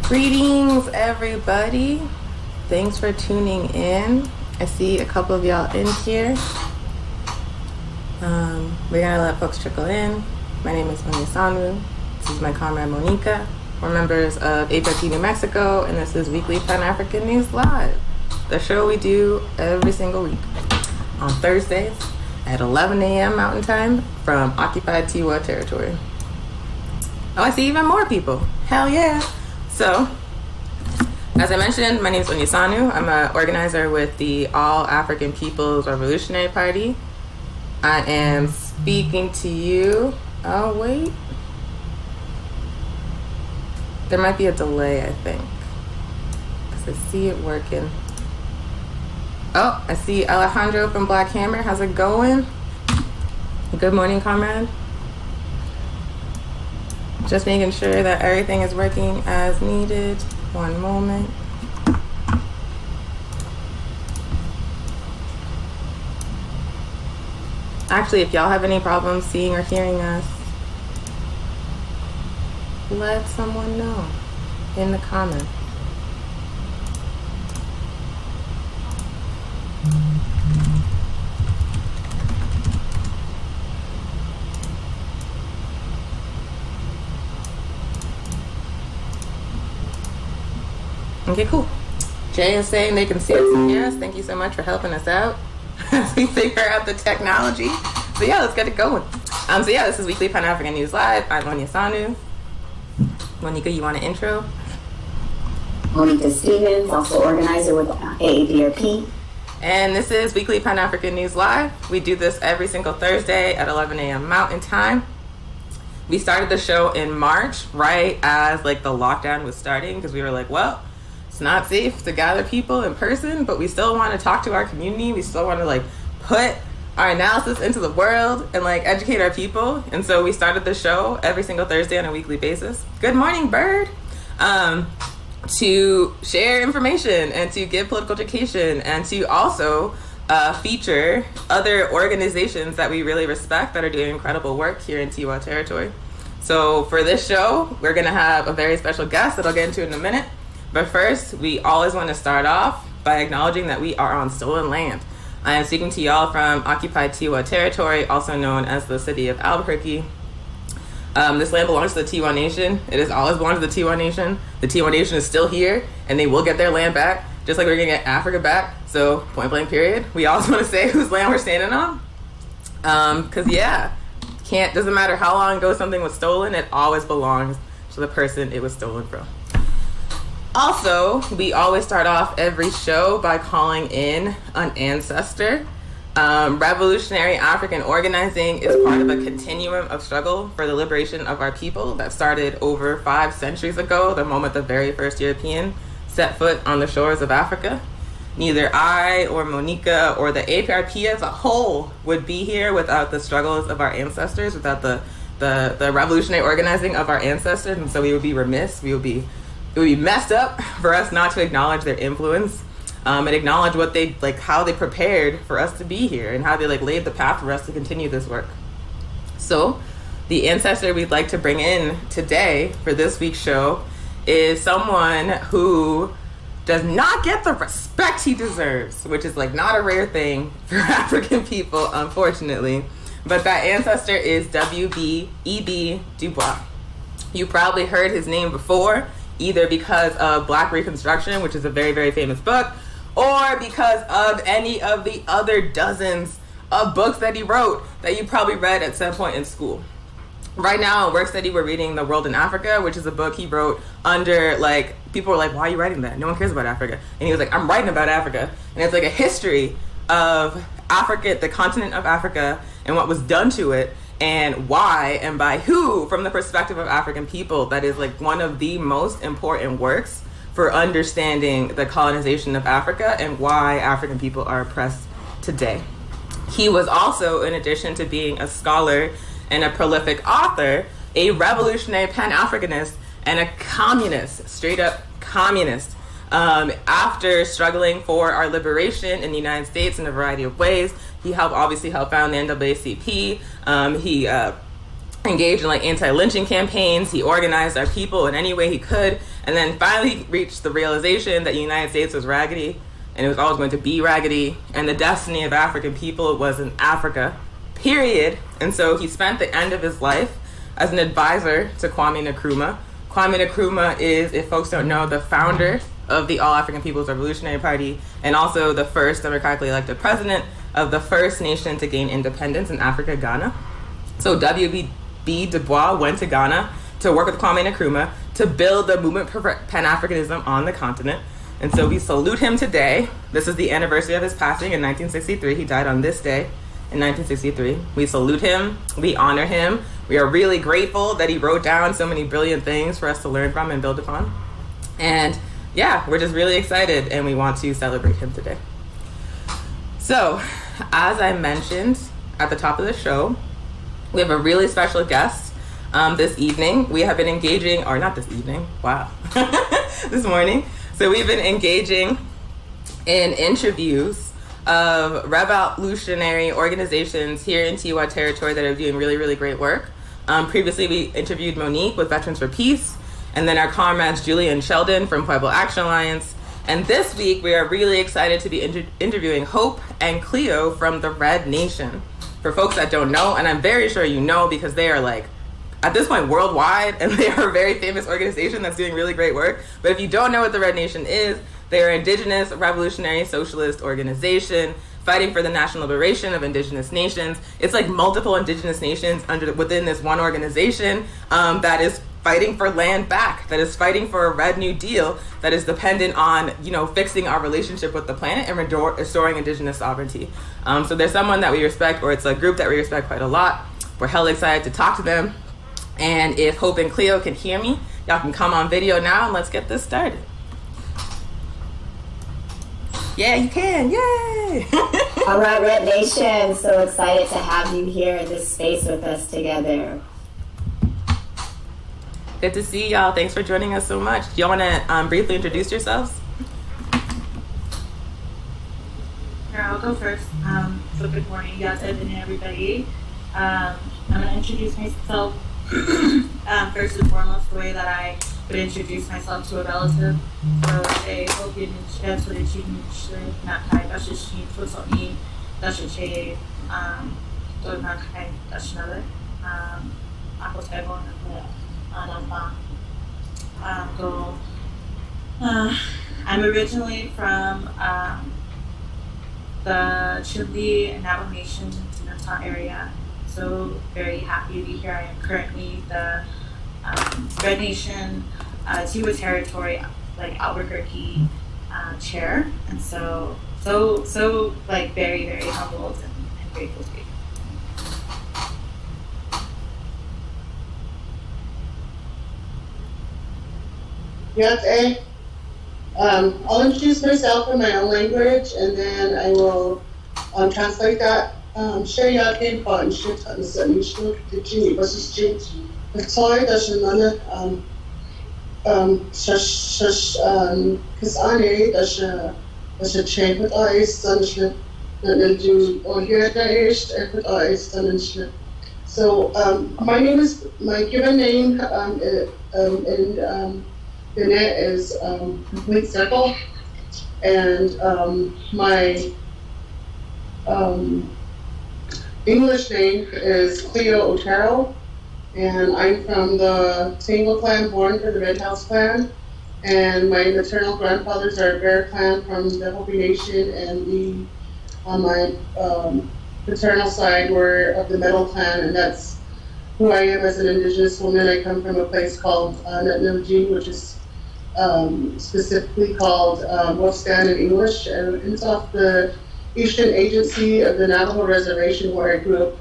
Greetings, everybody. Thanks for tuning in. I see a couple of y'all in here. We're gonna let folks trickle in. My name is Monia Sanwu. This is my comrade Monica. We're members of HRT New Mexico, and this is Weekly Pan-African News Live, the show we do every single week on Thursdays at 11 a.m. Mountain Time from occupied Tiwa territory. Oh, I see even more people. Hell yeah. So, as I mentioned, my name is Monia Sanwu. I'm an organizer with the All African People's Revolutionary Party. I am speaking to you. Oh, wait. There might be a delay, I think, because I see it working. Oh, I see Alejandro from Black Hammer. How's it going? Good morning, comrade. Just making sure that everything is working as needed. One moment. Actually, if y'all have any problems seeing or hearing us, let someone know in the comments. Okay, cool. Jay is saying they can see us and hear us. Thank you so much for helping us out as we figure out the technology. So yeah, let's get it going. So yeah, this is Weekly Pan-African News Live. I'm Monia Sanwu. Monica, you want an intro? Monica Stevens, also organizer with AAPRP. And this is Weekly Pan-African News Live. We do this every single Thursday at 11 a.m. Mountain Time. We started the show in March, right as like the lockdown was starting, because we were like, well, it's not safe to gather people in person, but we still want to talk to our community. We still want to like put our analysis into the world and like educate our people. And so we started the show every single Thursday on a weekly basis. Good morning, bird. To share information and to give political education and to also feature other organizations that we really respect that are doing incredible work here in Tiwa territory. So for this show, we're going to have a very special guest that I'll get into in a minute. But first, we always want to start off by acknowledging that we are on stolen land. I am speaking to y'all from occupied Tiwa territory, also known as the city of Albuquerque. This land belongs to the Tiwa Nation. It has always belonged to the Tiwa Nation. The Tiwa Nation is still here, and they will get their land back, just like we're going to get Africa back. So, point blank period. We also want to say whose land we're standing on. Because, yeah, doesn't matter how long ago something was stolen, it always belongs to the person it was stolen from. Also, we always start off every show by calling in an ancestor. Revolutionary African organizing is part of a continuum of struggle for the liberation of our people that started over 5 centuries ago, the moment the very first European set foot on the shores of Africa. Neither I or Monica or the APRP as a whole would be here without the struggles of our ancestors, without the revolutionary organizing of our ancestors, and so we would be remiss, it would be messed up for us not to acknowledge their influence and acknowledge what they how they prepared for us to be here and how they laid the path for us to continue this work. So the ancestor we'd like to bring in today for this week's show is someone who does not get the respect he deserves, which is not a rare thing for African people, unfortunately. But that ancestor is W.E.B. Du Bois. You probably heard his name before, either because of Black Reconstruction, which is a very, very famous book, or because of any of the other dozens of books that he wrote that you probably read at some point in school. Right now in work study, we're reading The World in Africa, which is a book he wrote under, people were like, why are you writing that? No one cares about Africa. And he was like, I'm writing about Africa. And it's a history of Africa, the continent of Africa, and what was done to it, and why and by who, from the perspective of African people. That is one of the most important works for understanding the colonization of Africa and why African people are oppressed today. He was also, in addition to being a scholar and a prolific author, a revolutionary Pan-Africanist and a communist, straight up communist. After struggling for our liberation in the United States in a variety of ways, he obviously helped found the NAACP. He engaged in anti-lynching campaigns. He organized our people in any way he could. and then finally reached the realization that the United States was raggedy, and it was always going to be raggedy, and the destiny of African people was in Africa, period. And so he spent the end of his life as an advisor to Kwame Nkrumah. Kwame Nkrumah is, if folks don't know, the founder of the All African People's Revolutionary Party, and also the first democratically elected president of the first nation to gain independence in Africa, Ghana. So W.B. Du Bois went to Ghana to work with Kwame Nkrumah to build the movement for Pan-Africanism on the continent. And so we salute him today. This is the anniversary of his passing in 1963. He died on this day in 1963. We salute him. We honor him. We are really grateful that he wrote down so many brilliant things for us to learn from and build upon. And yeah, we're just really excited, and we want to celebrate him today. So, as I mentioned at the top of the show, we have a really special guest this evening. We have been engaging, or not this evening, wow, this morning. So we've been engaging in interviews of revolutionary organizations here in Tiwa territory that are doing really, really great work. Previously, we interviewed Monique with Veterans for Peace, and then our comrades Julie and Sheldon from Pueblo Action Alliance. And this week, we are really excited to be interviewing Hope and Cleo from the Red Nation. For folks that don't know, and I'm very sure you know because they are like, at this point, worldwide, and they are a very famous organization that's doing really great work. But if you don't know what the Red Nation is, they are an indigenous revolutionary socialist organization fighting for the national liberation of indigenous nations. It's like multiple indigenous nations within this one organization that is fighting for land back, that is fighting for a Red New Deal that is dependent on, fixing our relationship with the planet and restoring indigenous sovereignty. So there's someone that we respect, or it's a group that we respect quite a lot. We're hella excited to talk to them. And if Hope and Cleo can hear me, y'all can come on video now and let's get this started. Yeah, you can. Yay! All right, Red Nation. So excited to have you here in this space with us together. Good to see y'all. Thanks for joining us so much. Do y'all want to briefly introduce yourselves? Sure, I'll go first. So good morning, Yased and everybody. I'm going to introduce myself first and foremost the way that I would introduce myself to a relative. So say, hope you didn't for the cheating, not kind, that's just she, what's on me, that's your shade, so not kind, that's another. Otero and Cleo. I'm originally from the Chile and Navajo Nation area. So very happy to be here. I am currently the Red Nation Tiwa territory, like Albuquerque chair, and so like very, very humbled and grateful to be here. Yes, I'll introduce myself in my own language, and then I will translate that. Share your game and shit and send you to Jimmy, but it's Jimmy. The toy that's another because Annie that's a chain with eyes, sunshine, and then do or here the age and with eyes, sunshine. So, my given name in Benet is Complete Circle, and my English name is Cleo Otero, and I'm from the Tangle clan, born to the Red House clan, and my maternal grandfathers are Bear clan from the Hopi Nation, and on my paternal side were of the Metal clan, and that's who I am as an indigenous woman. I come from a place called Nutnumji, which is specifically called Wolf Stand in English, and it's off the Eastern Agency of the Navajo Reservation where I grew up.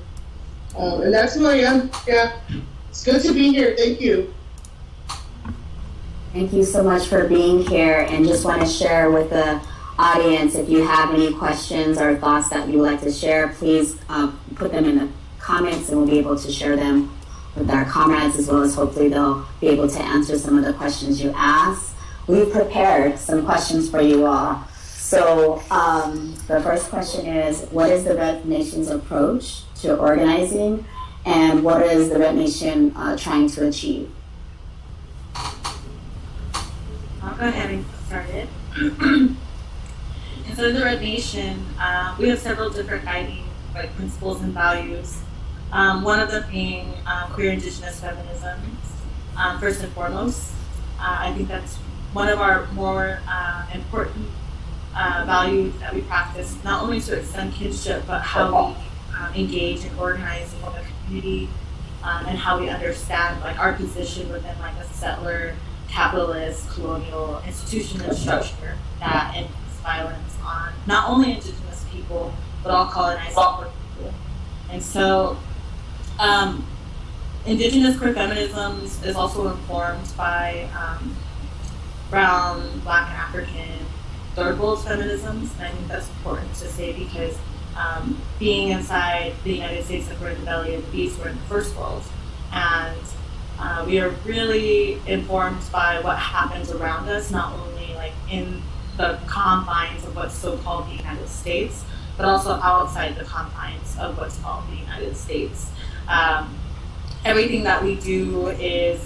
And that's who I am. Yeah, it's good to be here. Thank you. Thank you so much for being here, and just want to share with the audience, if you have any questions or thoughts that you'd like to share, please put them in the comments and we'll be able to share them with our comrades, as well as hopefully they'll be able to answer some of the questions you asked. We've prepared some questions for you all. So the first question is, what is the Red Nation's approach to organizing, and what is the Red Nation trying to achieve? I'll go ahead and get started. And so in the Red Nation, we have several different guiding principles and values. One of them being queer indigenous feminism, first and foremost. I think that's one of our more important values that we practice, not only to extend kinship, but how we engage and organize in the community, and how we understand our position within a settler, capitalist, colonial institution and structure that inflicts violence on not only indigenous people, but all colonized people. And so indigenous queer feminism is also informed by brown, black, and African third world feminisms, and I think that's important to say because being inside the United States, we're in the belly of the beast, we're in the first world, and we are really informed by what happens around us, not only in the confines of what's so-called the United States, but also outside the confines of what's called the United States. Everything that we do is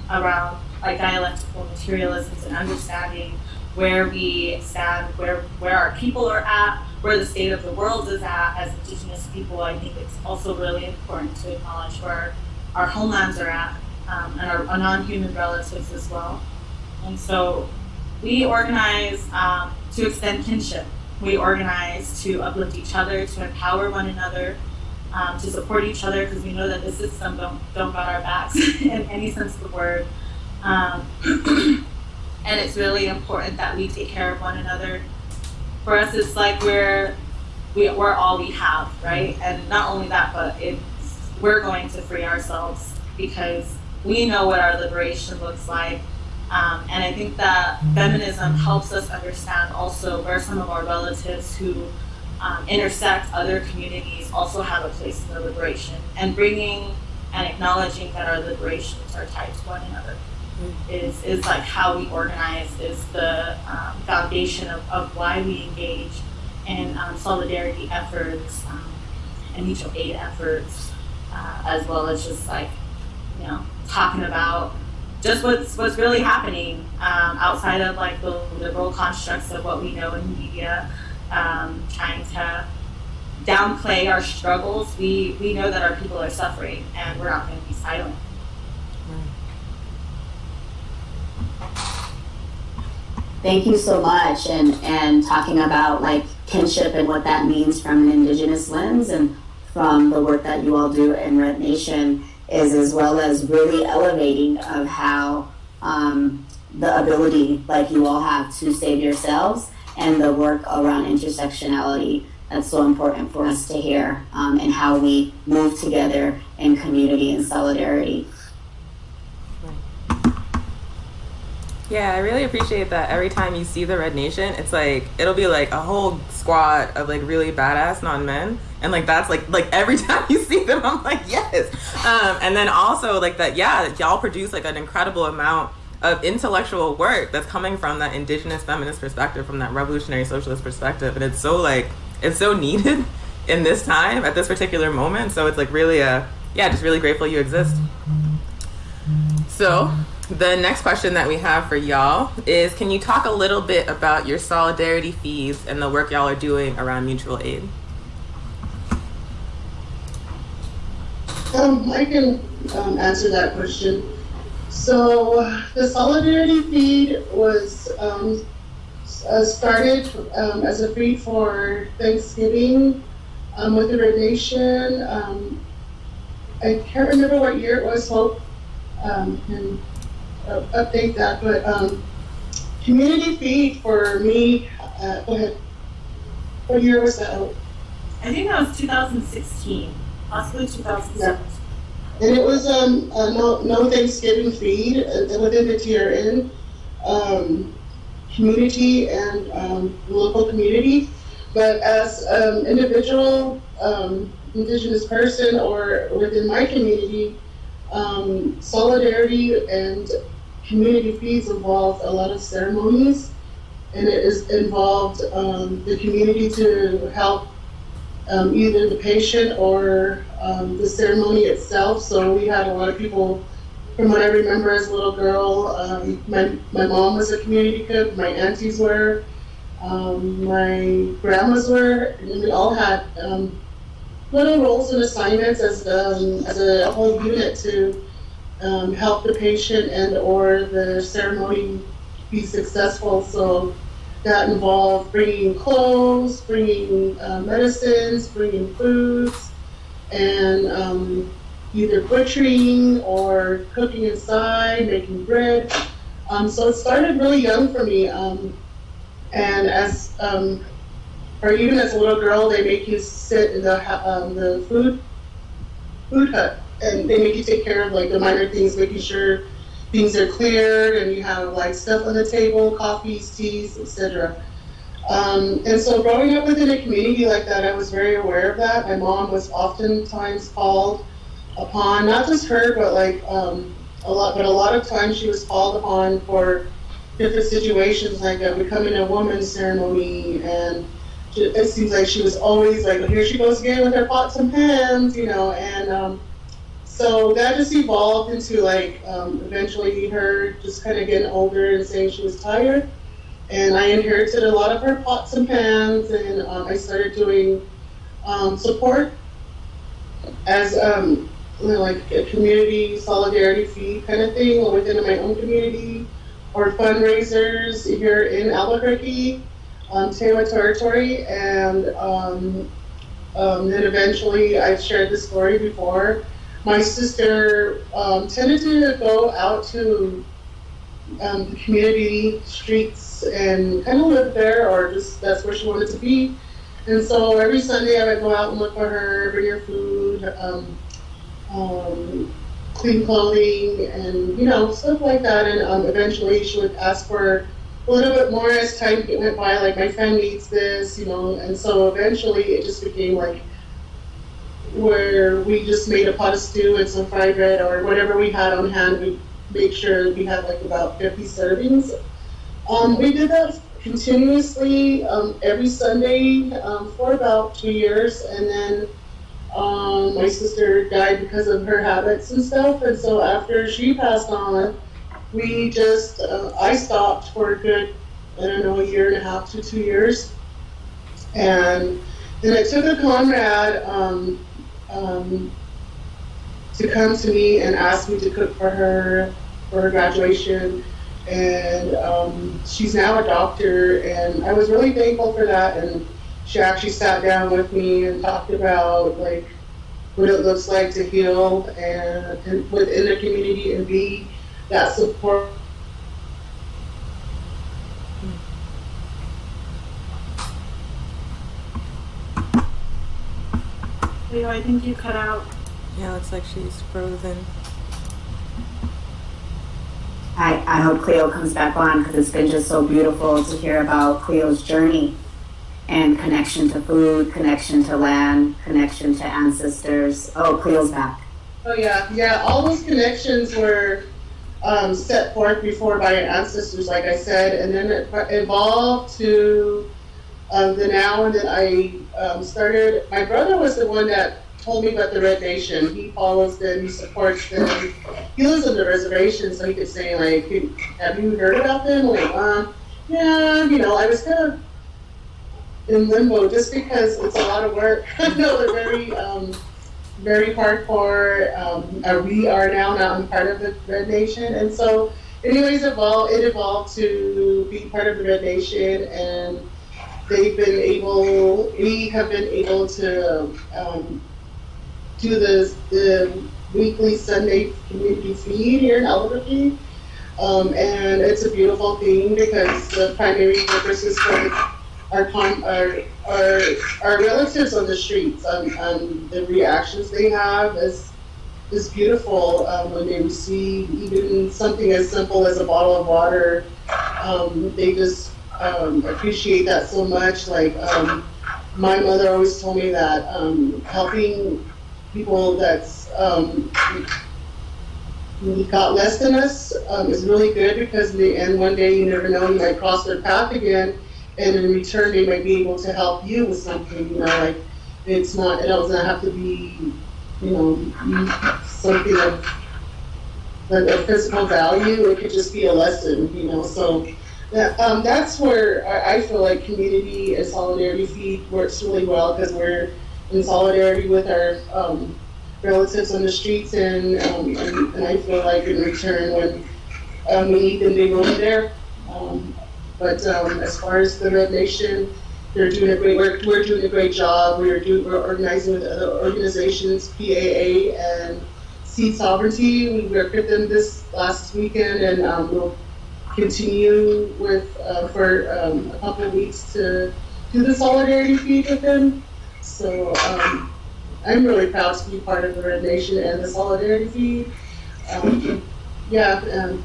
around dialectical materialisms and understanding where we stand, where our people are at, where the state of the world is at as indigenous people. I think it's also really important to acknowledge where our homelands are at, and our non-human relatives as well. And so we organize to extend kinship. We organize to uplift each other, to empower one another, to support each other, because we know that the system don't got our backs in any sense of the word. And it's really important that we take care of one another. For us, it's we're all we have, right? And not only that, but we're going to free ourselves because we know what our liberation looks like. And I think that feminism helps us understand also where some of our relatives who intersect other communities also have a place in the liberation, and bringing and acknowledging that our liberations are tied to one another is how we organize, is the foundation of why we engage in solidarity efforts and mutual aid efforts, as well as just talking about just what's really happening outside of the liberal constructs of what we know in the media, trying to downplay our struggles. We know that our people are suffering, and we're not going to be silent. Thank you so much, and talking about kinship and what that means from an indigenous lens, and from the work that you all do in Red Nation, is as well as really elevating of how the ability you all have to save yourselves, and the work around intersectionality that's so important for us to hear, and how we move together in community and solidarity. Yeah, I really appreciate that. Every time you see the Red Nation, it's it'll be a whole squad of really badass non-men, and that's every time you see them, I'm yes. And then also that, yeah, y'all produce an incredible amount of intellectual work that's coming from that indigenous feminist perspective, from that revolutionary socialist perspective, and it's so it's so needed in this time at this particular moment. So it's really just really grateful you exist. So the next question that we have for y'all is, can you talk a little bit about your solidarity fees and the work y'all are doing around mutual aid? I can answer that question. So the solidarity feed was started as a feed for Thanksgiving with the Red Nation. I can't remember what year it was, Hope can update that, but community feed for me, go ahead. What year was that? I think that was 2016, possibly 2017. Yeah. And it was no Thanksgiving feed within the TRN community and local community. But as individual Indigenous person or within my community, solidarity and community feeds involved a lot of ceremonies, and it is involved the community to help either the patient or the ceremony itself. So we had a lot of people from what I remember as a little girl, my mom was a community cook, my aunties were, my grandmas were, and we all had little roles and assignments as a whole unit to help the patient and or the ceremony be successful. So that involved bringing clothes, bringing medicines, bringing foods, and either butchering or cooking inside, making bread. So it started really young for me. And as, or even as a little girl, they make you sit in the food hut, and they make you take care of like the minor things, making sure things are cleared, and you have like stuff on the table, coffees, teas, etc. And so growing up within a community like that, I was very aware of that. My mom was oftentimes called upon, not just her, but like a lot of times she was called upon for different situations, like a becoming a woman ceremony, and it seems like she was always like, here she goes again with her pots and pans, you know, and so that just evolved into like eventually her just kind of getting older and saying she was tired. And I inherited a lot of her pots and pans, and I started doing support as like a community solidarity feed kind of thing within my own community, or fundraisers here in Albuquerque, Otero territory, and then eventually I've shared this story before. My sister tended to go out to the community streets and kind of live there, or just that's where she wanted to be. And so every Sunday I would go out and look for her, bring her food, clean clothing, and you know, stuff like that. And eventually she would ask for a little bit more as time went by, like my friend needs this, you know. And so eventually it just became like where we just made a pot of stew and some fried bread or whatever we had on hand. We make sure we had like about 50 servings. We did that continuously every Sunday for about 2 years, and then my sister died because of her habits and stuff, and so after she passed on, we just, I stopped for a good, I don't know, 1.5 to 2 years. And then it took a comrade to come to me and ask me to cook for her graduation. And she's now a doctor, and I was really thankful for that. And she actually sat down with me and talked about like what it looks like to heal and within the community and be that support. Leo, I think you cut out. Yeah, looks like she's frozen. I hope Cleo comes back on, because it's been just so beautiful to hear about Cleo's journey and connection to food, connection to land, connection to ancestors. Oh, Cleo's back. Oh yeah, all those connections were set forth before by our ancestors, like I said, and then it evolved to the now, and then I started. My brother was the one that told me about the Red Nation. He follows them, he supports them. He lives on the reservation, so he could say like, "Have you heard about them?" Like, yeah, you know, I was kind of in limbo just because it's a lot of work. No, they're very hardcore. We are now not part of the Red Nation, and so anyways, it evolved to be part of the Red Nation, and we have been able to do the weekly Sunday community feed here in Albuquerque, and it's a beautiful thing because the primary purpose is for our relatives on the streets, the reactions they have is beautiful when they receive even something as simple as a bottle of water. They just appreciate that so much. Like my mother always told me that helping people that's got less than us is really good, because in the end, one day you never know, you might cross their path again, and in return they might be able to help you with something, you know, like it doesn't have to be, you know, something of the physical value. It could just be a lesson, you know. So that's where I feel like community and solidarity feed works really well, because we're in solidarity with our relatives on the streets, and I feel like in return when we need them, they will be there. But as far as the Red Nation, they're doing a great work. We're doing a great job. We're organizing with other organizations, PAA and Seed Sovereignty. We worked with them this last weekend, and we'll continue with for a couple of weeks to do the solidarity feed with them. So I'm really proud to be part of the Red Nation and the solidarity feed.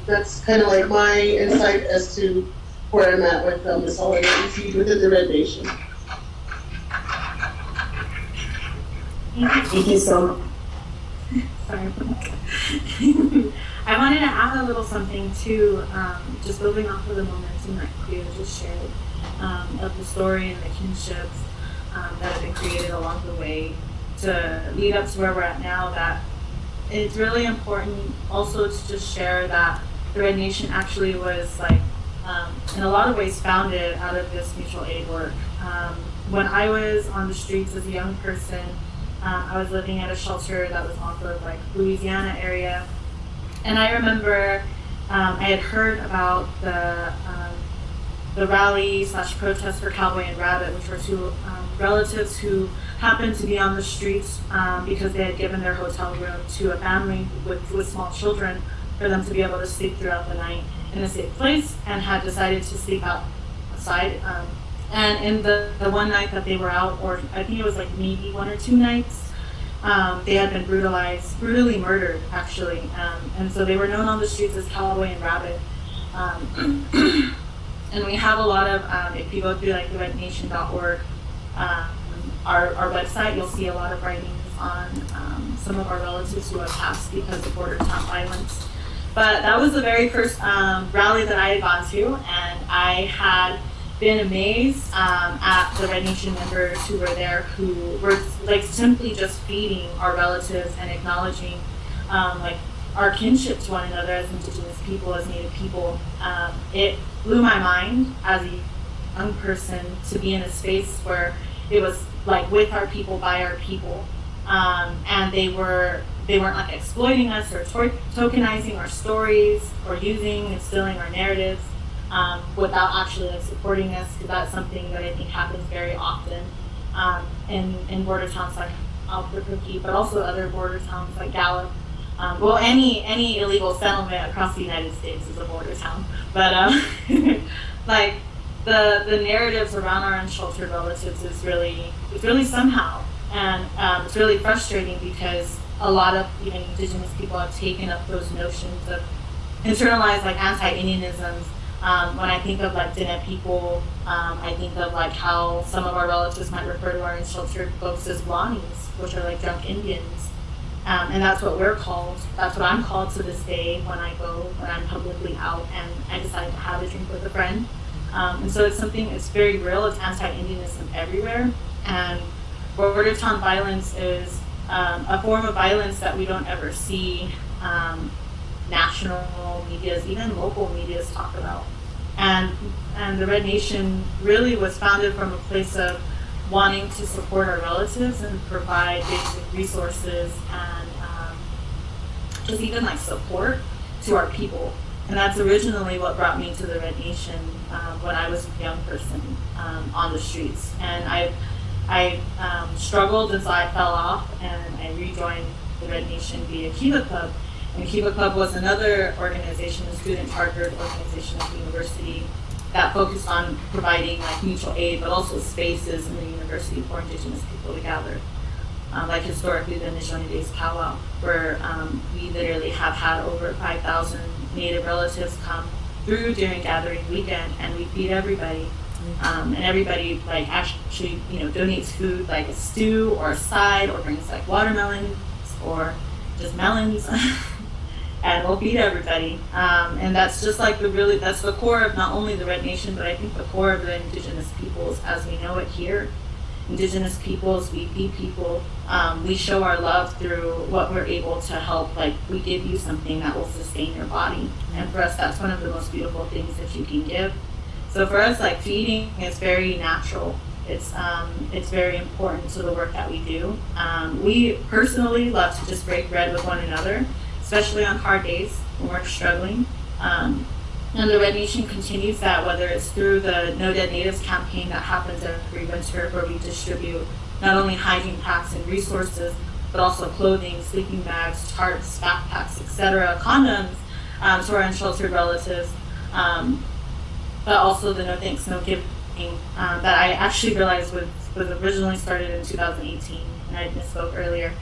That's kind of like my insight as to where I'm at with the solidarity feed within the Red Nation. Thank you so much. Sorry. I wanted to add a little something too, just building off of the momentum that Cleo just shared, of the story and the kinships that have been created along the way to lead up to where we're at now. That it's really important also to just share that the Red Nation actually was like, in a lot of ways founded out of this mutual aid work. When I was on the streets as a young person, I was living at a shelter that was off of like Louisiana area. And I remember I had heard about the rally / protest for Cowboy and Rabbit, which were two relatives who happened to be on the streets because they had given their hotel room to a family with small children for them to be able to sleep throughout the night in a safe place, and had decided to sleep outside. And in the one night that they were out, or I think it was like maybe 1 or 2 nights, they had been brutally murdered, actually. And so they were known on the streets as Cowboy and Rabbit. And we have a lot of, if you go through like the rednation.org, our website, you'll see a lot of writings on some of our relatives who have passed because of border town violence. But that was the very first rally that I had gone to, and I had been amazed at the Red Nation members who were there, who were like simply just feeding our relatives and acknowledging like our kinship to one another as Indigenous people, as Native people. It blew my mind as a young person to be in a space where it was like with our people, by our people, and they weren't like exploiting us or tokenizing our stories or instilling our narratives without actually like supporting us, because that's something that I think happens very often in border towns like Albuquerque, but also other border towns like Gallup. Well, any illegal settlement across the United States is a border town, but like the narratives around our unsheltered relatives is really somehow, and it's really frustrating because a lot of even Indigenous people have taken up those notions of internalized like anti-Indianisms. When I think of like Diné people, I think of like how some of our relatives might refer to our unsheltered folks as Blanies, which are like drunk Indians. And that's what we're called. That's what I'm called to this day when I'm publicly out and I decide to have a drink with a friend. And so it's very real. It's anti-Indianism everywhere. And border town violence is a form of violence that we don't ever see national medias, even local medias talk about. And the Red Nation really was founded from a place of wanting to support our relatives and provide basic resources and just even like support to our people. And that's originally what brought me to the Red Nation when I was a young person on the streets. And I struggled until I fell off, and I rejoined the Red Nation via Kiva Club. And Kiva Club was another organization, a student-chartered organization at the university that focused on providing like mutual aid, but also spaces in the university for Indigenous people to gather. Like historically the Nishoni Days Powwow, where we literally have had over 5,000 Native relatives come through during gathering weekend, and we feed everybody. And everybody like actually, donates food like a stew or a side, or brings like watermelons or just melons. And we'll feed everybody. And that's just like that's the core of not only the Red Nation, but I think the core of the Indigenous peoples as we know it here. Indigenous peoples, we feed people. We show our love through what we're able to help. Like, we give you something that will sustain your body. And for us, that's one of the most beautiful things that you can give. So for us, like, feeding is very natural. It's very important to the work that we do. We personally love to just break bread with one another, especially on hard days when we're struggling. And the Red Nation continues that, whether it's through the No Dead Natives campaign that happens every winter, where we distribute not only hygiene packs and resources, but also clothing, sleeping bags, tarps, backpacks, etc., condoms to our unsheltered relatives, but also the No Thanks, No Giving that I actually realized was originally started in 2018, and I misspoke earlier.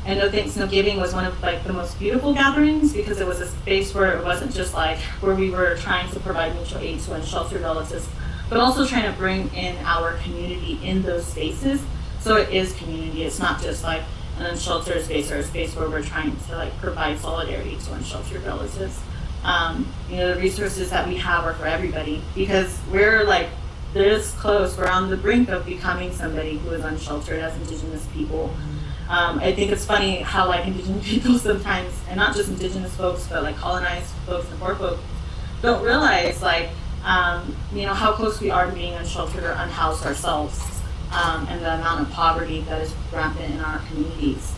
And No Thanks, No Giving was one of like the most beautiful gatherings, because it was a space where it wasn't just like where we were trying to provide mutual aid to unsheltered relatives, but also trying to bring in our community in those spaces. So it is community. It's not just like an unsheltered space or a space where we're trying to like provide solidarity to unsheltered relatives. The resources that we have are for everybody, because we're like this close. We're on the brink of becoming somebody who is unsheltered as Indigenous people. I think it's funny how like Indigenous people sometimes, and not just Indigenous folks, but like colonized folks and poor folks, don't realize like how close we are to being unsheltered or unhoused ourselves, and the amount of poverty that is rampant in our communities.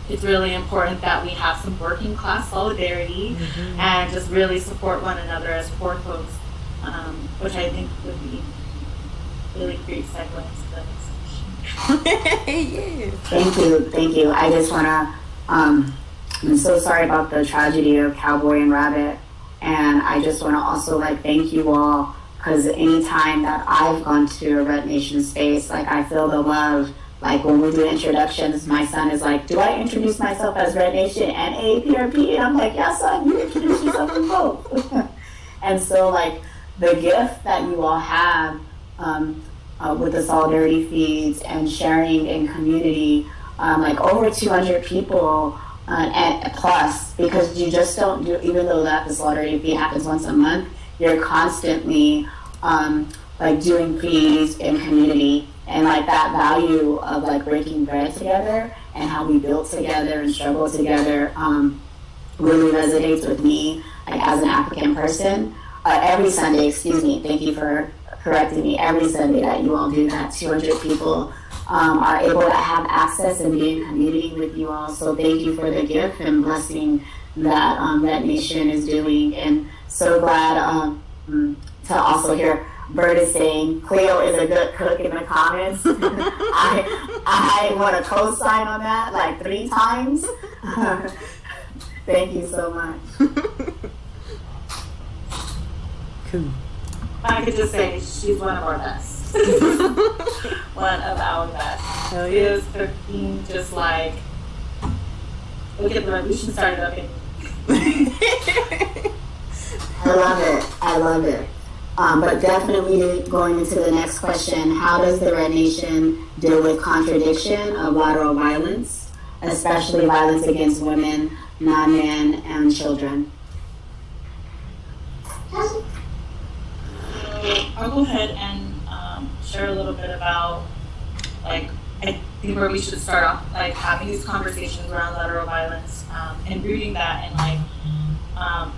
It's really important that we have some working class solidarity and just really support one another as poor folks, which I think would be really great segue into the Yes. Thank you. I just wanna, I'm so sorry about the tragedy of Cowboy and Rabbit, and I just wanna also like thank you all, because anytime that I've gone to a Red Nation space, like I feel the love. Like when we do introductions, my son is like, do I introduce myself as Red Nation and AAPRP? And I'm like, yeah, son, you introduce yourself as both. And so like the gift that you all have with the solidarity feeds and sharing in community, like over 200 people and plus, because you just don't do, even though that the solidarity feed happens once a month, you're constantly like doing feeds in community. And like that value of like breaking bread together and how we built together and struggled together really resonates with me, like as an African person. Every Sunday, thank you for correcting me, every Sunday that you all do that, 200 people are able to have access and be in community with you all. So thank you for the gift and blessing that Red Nation is doing. And so glad to also hear Bird is saying Cleo is a good cook in the comments. I want to co-sign on that like 3 times. Thank you so much. Cool. I could just say she's one of our best. One of our best. Hell She is cooking just like, look at the revolution started up in. I love it. But definitely going into the next question, how does the Red Nation deal with contradiction of lateral violence, especially violence against women, non-men, and children? I'll go ahead and share a little bit about, like, I think where we should start off, like, having these conversations around lateral violence and rooting that in, like,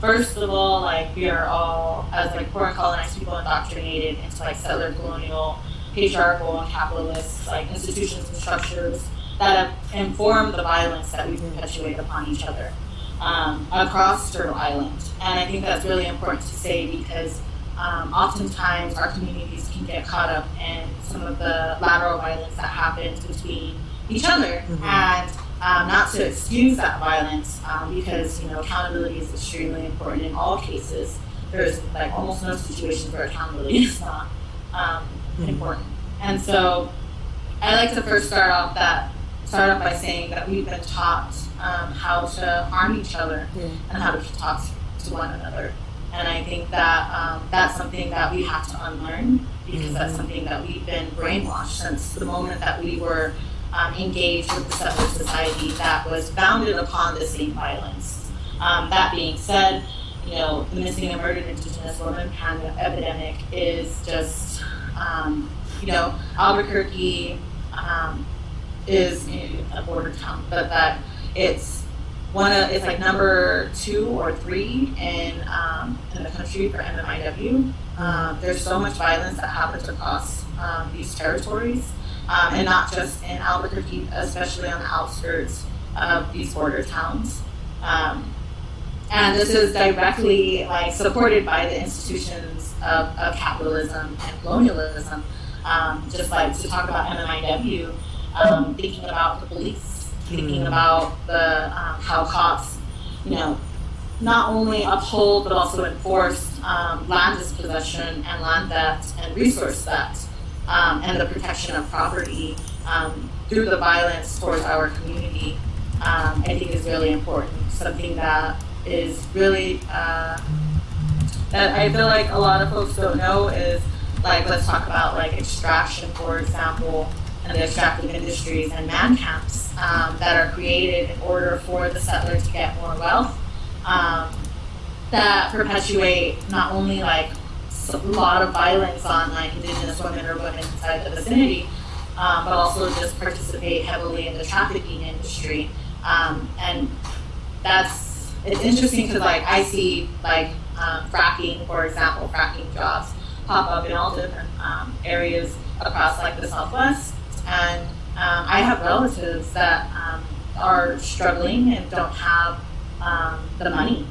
first of all, like, we are all, as like poor and colonized people, indoctrinated into like settler, colonial, patriarchal, and capitalist like institutions and structures that have informed the violence that we perpetuate upon each other across Turtle Island. And I think that's really important to say, because oftentimes our communities can get caught up in some of the lateral violence that happens between each other. And not to excuse that violence, because accountability is extremely important in all cases. There's like almost no situations where accountability is not important. And so I like to first start off by saying that we've been taught how to harm each other and how to talk to one another. And I think that that's something that we have to unlearn, because that's something that we've been brainwashed since the moment that we were engaged with the settler society that was founded upon the same violence. That being said, the missing and murdered Indigenous woman epidemic is just Albuquerque is a border town, but that it's it's like number 2 or 3 in the country for MMIW. There's so much violence that happens across these territories, and not just in Albuquerque, especially on the outskirts of these border towns. And this is directly supported by the institutions of capitalism and colonialism. Just to talk about MMIW, thinking about the police, thinking about the how cops, not only uphold but also enforce land dispossession and land theft and resource theft, and the protection of property through the violence towards our community. I think is really important. Something that is really that I feel like a lot of folks don't know is let's talk about extraction, for example, and the extractive industries and man camps that are created in order for the settler to get more wealth, that perpetuate not only a lot of violence on indigenous women or women inside the vicinity, but also just participate heavily in the trafficking industry. And it's interesting because I see fracking, for example, fracking jobs pop up in all different areas across the Southwest, and I have relatives that are struggling and don't have the money,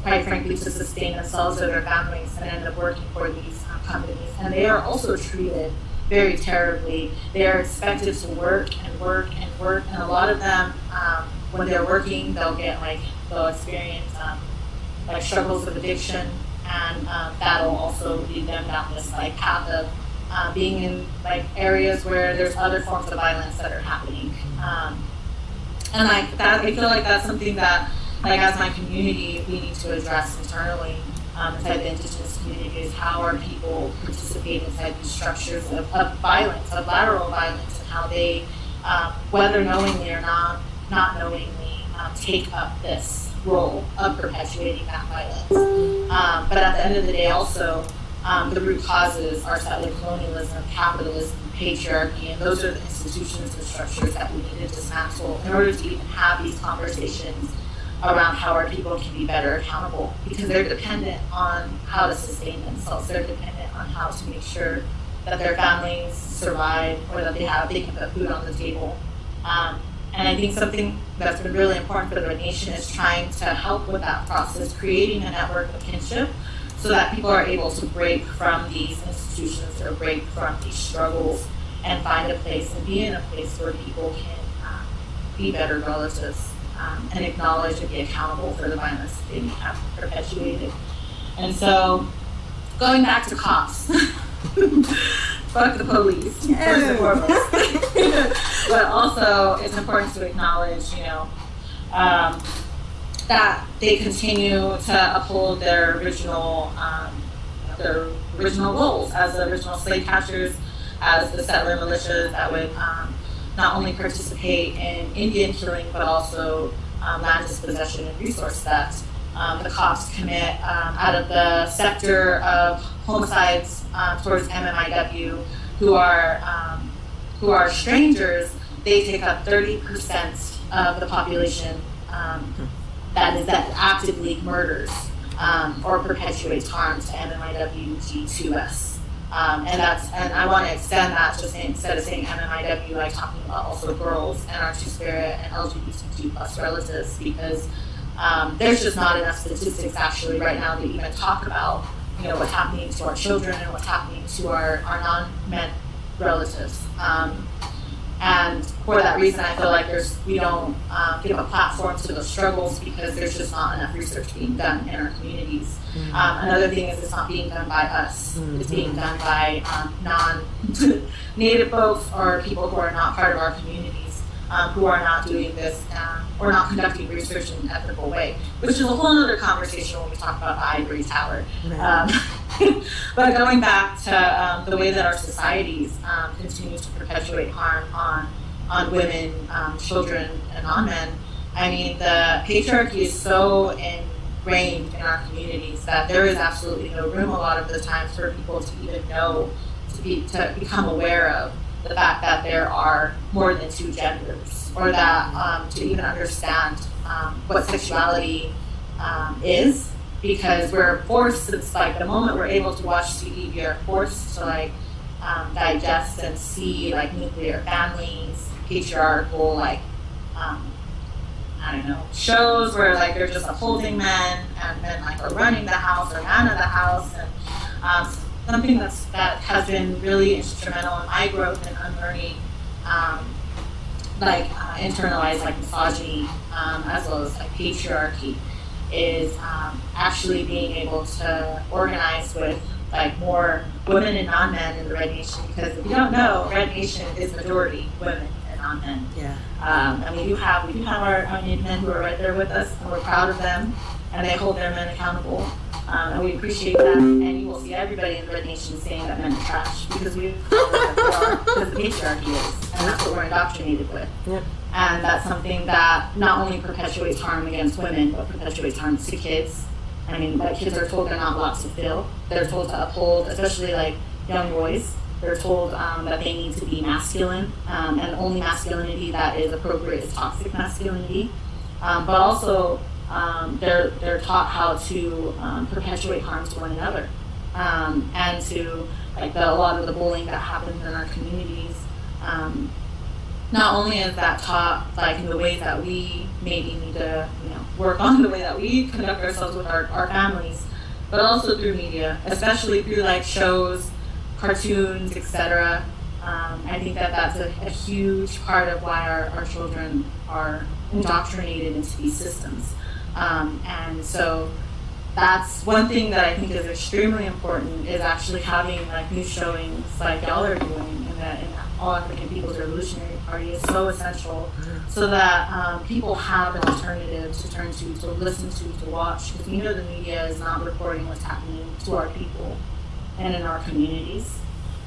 quite frankly, to sustain themselves or their families, and end up working for these companies, and they are also treated very terribly. They are expected to work and work and work, and a lot of them, when they're working, they'll experience struggles of addiction, and that'll also lead them down this path of being in areas where there's other forms of violence that are happening. And that, I feel like that's something that as my community we need to address internally inside the indigenous communities. How are people participating inside these structures of violence, of lateral violence, and how they, whether knowingly or not knowingly, take up this role of perpetuating that violence. But at the end of the day, also, the root causes are settler colonialism, capitalism, patriarchy, and those are the institutions and structures that we need to dismantle in order to even have these conversations around how our people can be better accountable, because they're dependent on how to sustain themselves. They're dependent on how to make sure that their families survive or that they can put food on the table. And I think something that's been really important for the nation is trying to help with that process, creating a network of kinship so that people are able to break from these institutions or break from these struggles and find a place and be in a place where people can be better relatives and acknowledge and be accountable for the violence they have perpetuated. And so, going back to cops, fuck the police, first and foremost. But also, it's important to acknowledge, that they continue to uphold their original roles as the original slave catchers, as the settler militias that would not only participate in Indian killing, but also land dispossession and resource theft. The cops commit out of the sector of homicides towards MMIW, who are strangers. They take up 30% of the population that actively murders or perpetuates harm to MMIW G2S. And I want to extend that, just instead of saying MMIW, like talking about also girls and our Two-Spirit and LGBTQ plus relatives, because there's just not enough statistics actually right now to even talk about, what's happening to our children and what's happening to our non-men relatives. And for that reason, I feel like we don't give a platform to those struggles because there's just not enough research being done in our communities. Another thing is it's not being done by us. It's being done by non-Native folks or people who are not part of our communities, who are not doing this or not conducting research in an ethical way, which is a whole other conversation when we talk about the ivory tower. But going back to the way that our societies continue to perpetuate harm on women, children, and non-men, I mean, the patriarchy is so ingrained in our communities that there is absolutely no room a lot of the times for people to even know, to to become aware of the fact that there are more than two genders, or that to even understand what sexuality is, because we're forced. It's like the moment we're able to watch TV, we are forced to like digest and see like nuclear families, patriarchal like I don't know, shows where like they're just upholding men, and men like are running the house or man of the house, and something that has been really instrumental in my growth and unlearning internalized like misogyny as well as like patriarchy is actually being able to organize with like more women and non-men in the Red Nation, because if you don't know, Red Nation is majority women and non-men. Yeah. And we do have our men who are right there with us, and we're proud of them, and they hold their men accountable. And we appreciate that. And you will see everybody in the Red Nation saying that men are trash, because we are, because the patriarchy is, and that's what we're indoctrinated with. Yep. And that's something that not only perpetuates harm against women, but perpetuates harm to kids. I mean, like, kids are told they're not lots to fill. They're told to uphold, especially like young boys. They're told that they need to be masculine, and only masculinity that is appropriate is toxic masculinity. But also, they're taught how to perpetuate harm to one another, and to like a lot of the bullying that happens in our communities. Not only is that taught like in the ways that we maybe need to work on the way that we conduct ourselves with our families, but also through media, especially through like shows, cartoons, etc. I think that that's a huge part of why our children are indoctrinated into these systems. And so that's one thing that I think is extremely important, is actually having like new showings like y'all are doing in the All African People's Revolutionary Party is so essential, so that people have an alternative to turn to listen to watch, because we know the media is not reporting what's happening to our people and in our communities.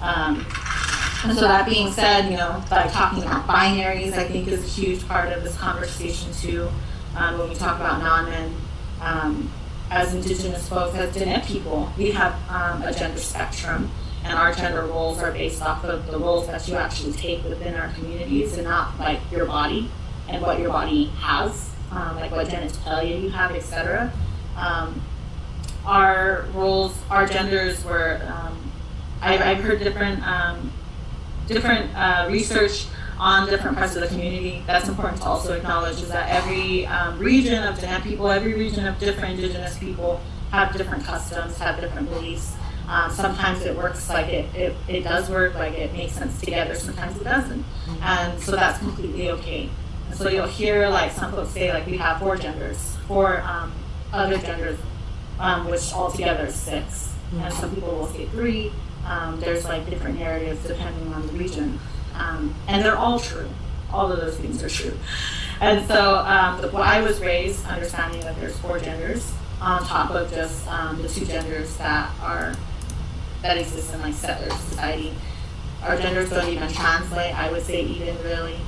And so that being said, like talking about binaries, I think is a huge part of this conversation too. When we talk about non-men, as Indigenous folks, as Diné people, we have a gender spectrum, and our gender roles are based off of the roles that you actually take within our communities, and not like your body and what your body has, like what genitalia you have, etc. Our roles, our genders were, I've heard different research on different parts of the community. That's important to also acknowledge, is that every region of Diné people, every region of different Indigenous people have different customs, have different beliefs. Sometimes it works, like it does work, like it makes sense together, sometimes it doesn't. And so that's completely okay. And so you'll hear like some folks say like we have 4 genders, 4 other genders, which altogether is 6. And some people will say 3. There's like different narratives depending on the region. And they're all true. All of those things are true. And so I was raised understanding that there's 4 genders on top of just the 2 genders that exist in like settler society. Our genders don't even translate, I would say, even really.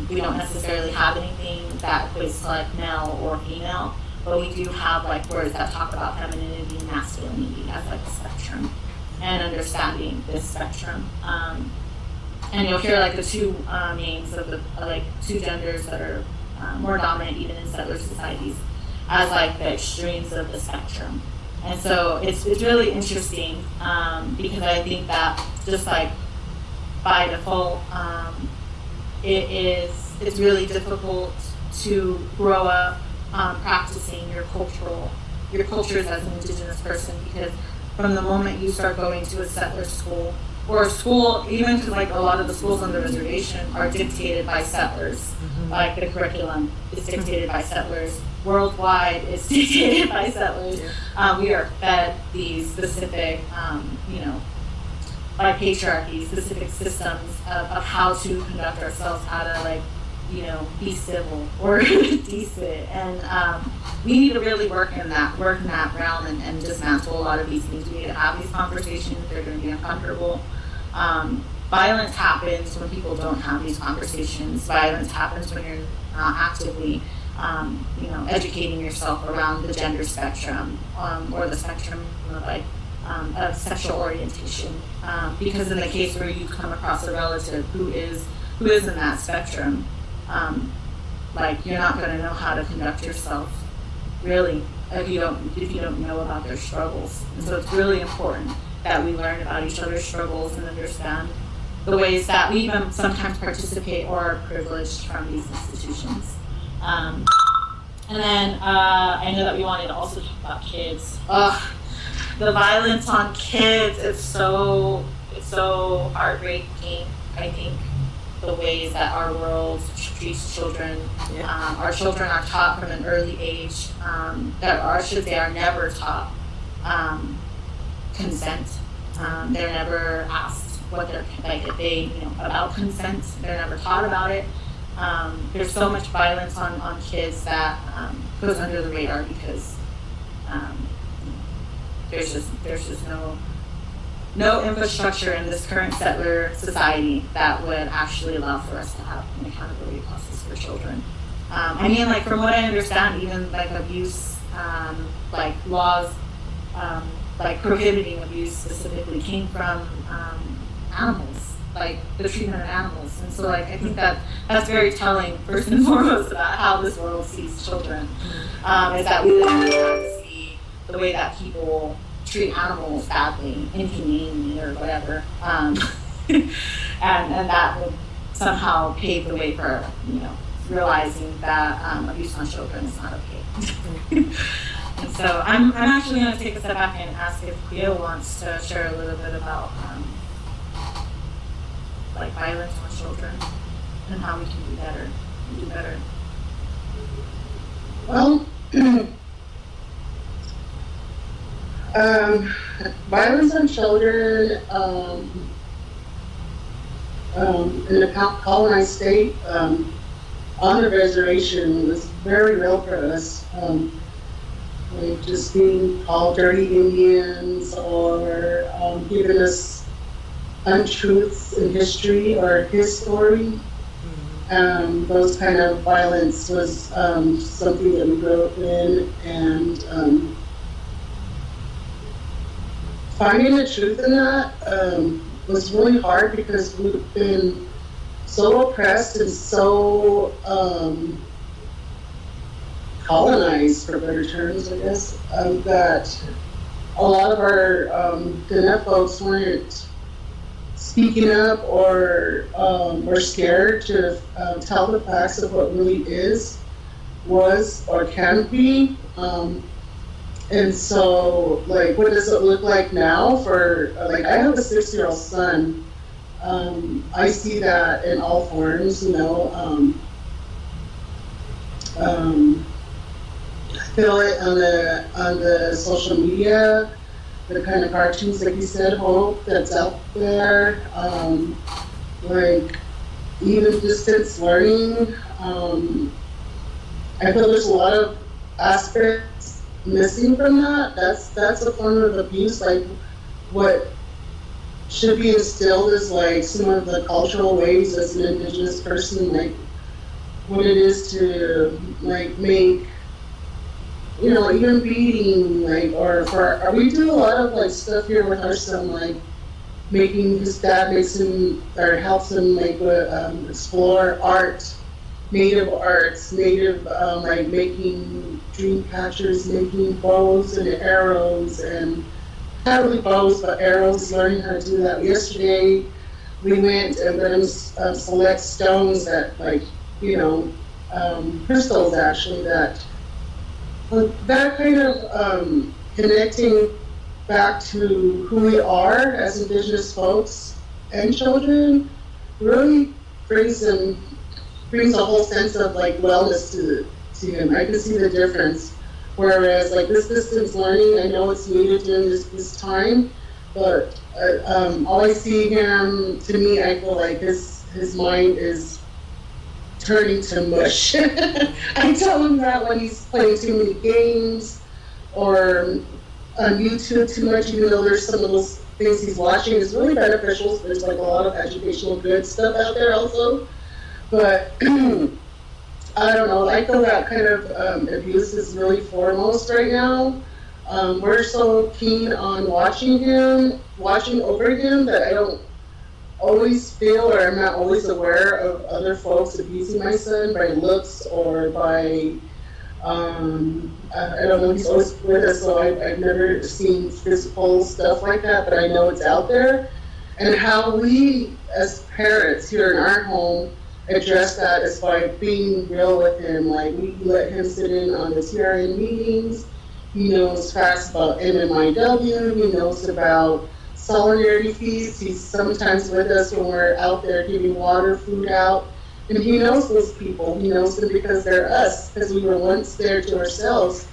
We don't necessarily have anything that equates to like male or female, but we do have like words that talk about femininity and masculinity as like a spectrum, and understanding this spectrum. And you'll hear like the 2 names of the like 2 genders that are more dominant even in settler societies as like the extremes of the spectrum. And so it's really interesting, because I think that just like by default, it's really difficult to grow up practicing your cultures as an Indigenous person, because from the moment you start going to a settler school, or a school, even because like a lot of the schools on the reservation are dictated by settlers, like the curriculum is dictated by settlers, worldwide it's dictated by settlers. We are fed these specific, by patriarchy, specific systems of how to conduct ourselves, how to like, be civil or decent, and we need to really work in that realm and dismantle a lot of these things. We need to have these conversations. They're going to be uncomfortable. Violence happens when people don't have these conversations. Violence happens when you're not actively, educating yourself around the gender spectrum, or the spectrum of like of sexual orientation. Because in the case where you come across a relative who is in that spectrum, like you're not going to know how to conduct yourself really if you don't know about their struggles. And so it's really important that we learn about each other's struggles and understand the ways that we even sometimes participate or are privileged from these institutions. And then I know that we wanted to also talk about kids. The violence on kids is so heartbreaking. I think the ways that our world treats children. Yeah. Our children are taught from an early age they are never taught consent. They're never asked what they're like if they about consent. They're never taught about it. There's so much violence on kids that goes under the radar because there's just no infrastructure in this current settler society that would actually allow for us to have an accountability process for children. I mean, like from what I understand, even like abuse, like laws, like prohibiting abuse specifically came from animals, like the treatment of animals. And so like I think that's very telling first and foremost about how this world sees children, is that we literally have to see the way that people treat animals badly, inhumanely or whatever, and that would somehow pave the way for realizing that abuse on children is not okay. And so I'm actually going to take a step back and ask if Cleo wants to share a little bit about like violence on children and how we can do better. Well, violence on children in the colonized state on the reservation was very real for us. Like just being called dirty Indians or giving us untruths in history or his story. Those kind of violence was something that we grew up in, and finding the truth in that was really hard because we've been so oppressed and so colonized, for better terms, I guess, that a lot of our Diné folks weren't speaking up or were scared to tell the facts of what really was, or can be. And so, like, what does it look like now for, like, I have a 6-year-old son. I see that in all forms, I feel it on the social media, the kind of cartoons, like you said, Hope, that's out there, like even distance learning. I feel there's a lot of aspects missing from that. That's a form of abuse. Like what should be instilled is like some of the cultural ways as an Indigenous person, like what it is to like make, even beating, like, we do a lot of like stuff here with our son, like making his dad helps him like explore art, native arts, like making dream catchers, making bows and arrows, and not really bows but arrows, learning how to do that. Yesterday we went and let him select stones that like crystals actually that kind of connecting back to who we are as Indigenous folks and children really brings a whole sense of like wellness to him. I can see the difference. Whereas like this distance learning, I know it's needed during this time, but all I see him, to me, I feel like his mind is turning to mush. I tell him that when he's playing too many games or on YouTube too much, even though there's some of those things he's watching is really beneficial. There's like a lot of educational good stuff out there also. But I don't know, I feel that kind of abuse is really foremost right now. We're so keen on watching over him, that I don't always feel, or I'm not always aware of other folks abusing my son by looks or by, I don't know, he's always with us, so I've never seen physical stuff like that, but I know it's out there. And how we, as parents here in our home, address that is by being real with him. Like, we let him sit in on the TRN meetings. He knows facts about MMIW. He knows about solidarity feasts. He's sometimes with us when we're out there giving water, food out. And he knows those people. He knows them because they're us, because we were once there to ourselves.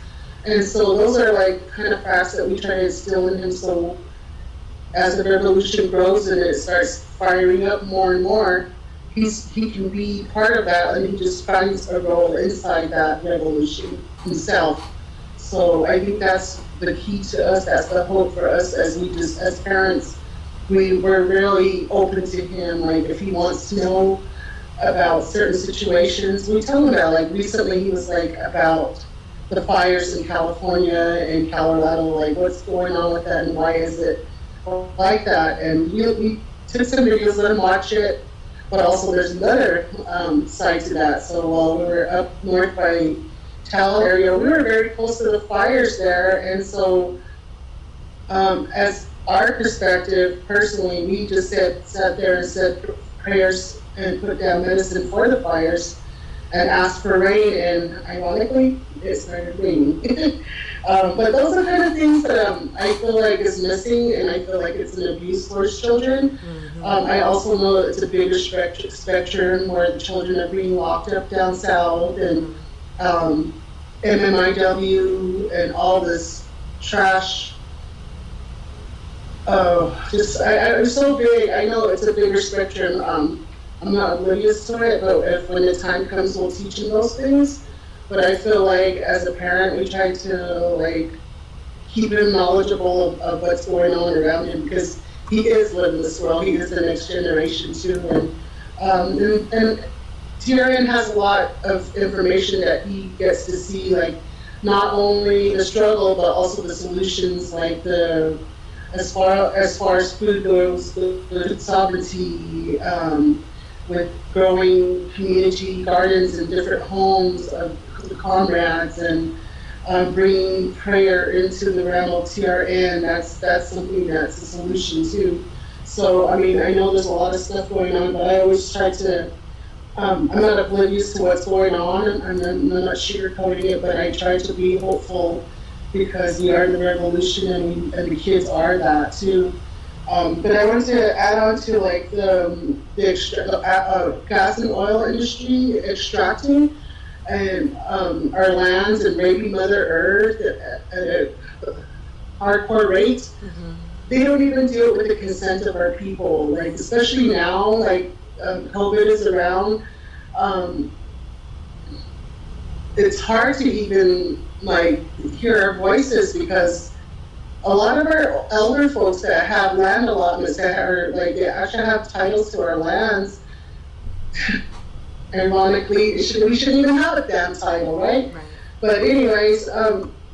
And so those are like kind of facts that we try to instill in him, so as the revolution grows and it starts firing up more and more, he can be part of that, and he just finds a role inside that revolution himself. So I think that's the key to us, that's the hope for us as parents. We're really open to him. Like, if he wants to know about certain situations, we tell him about, like, recently he was like about the fires in California and Colorado, like what's going on with that and why is it like that. And we took some videos, let him watch it, but also there's another side to that. So while we were up north by Tal area, we were very close to the fires there, and so as our perspective, personally, we just sat there and said prayers and put down medicine for the fires and asked for rain, and ironically, it started raining. But those are kind of things that I feel like is missing, and I feel like it's an abuse towards children. Mm-hmm. I also know that it's a bigger spectrum where the children are being locked up down south, and MMIW and all this trash. It's so big. I know it's a bigger spectrum. I'm not oblivious to it, but when the time comes, we'll teach him those things. But I feel like as a parent, we try to keep him knowledgeable of what's going on around him, because he is living this world. He is the next generation too, and TRN has a lot of information that he gets to see, like not only the struggle but also the solutions, like as far as food goes, the food sovereignty, with growing community gardens in different homes of the comrades, and bringing prayer into the realm of TRN. That's something that's a solution too. So I mean, I know there's a lot of stuff going on, but I always try to. I'm not oblivious to what's going on, and I'm not sugarcoating it, but I try to be hopeful, because we are the revolution, and the kids are that too. But I wanted to add on to the gas and oil industry extracting and our lands and raping Mother Earth at hardcore rates. Mm-hmm. They don't even do it with the consent of our people. Like, especially now, COVID is around. It's hard to even hear our voices, because a lot of our elder folks that have land allotments, that are they actually have titles to our lands. Ironically, we shouldn't even have a damn title, right? But anyways,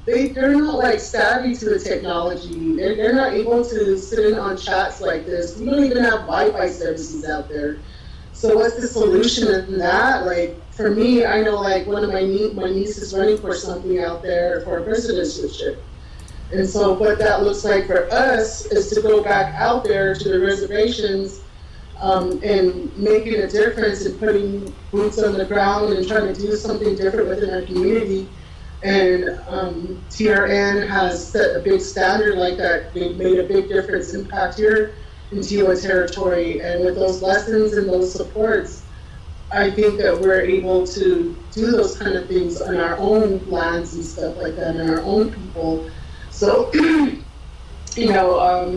they're not savvy to the technology. They're not able to sit in on chats like this. We don't even have Wi-Fi services out there. So what's the solution in that? For me, I know one of my niece is running for something out there for a presidency. And so what that looks like for us is to go back out there to the reservations, and making a difference and putting boots on the ground and trying to do something different within our community. And TRN has set a big standard like that. They've made a big difference, impact here in Otero territory. And with those lessons and those supports, I think that we're able to do those kind of things on our own lands and stuff like that, and our own people. So,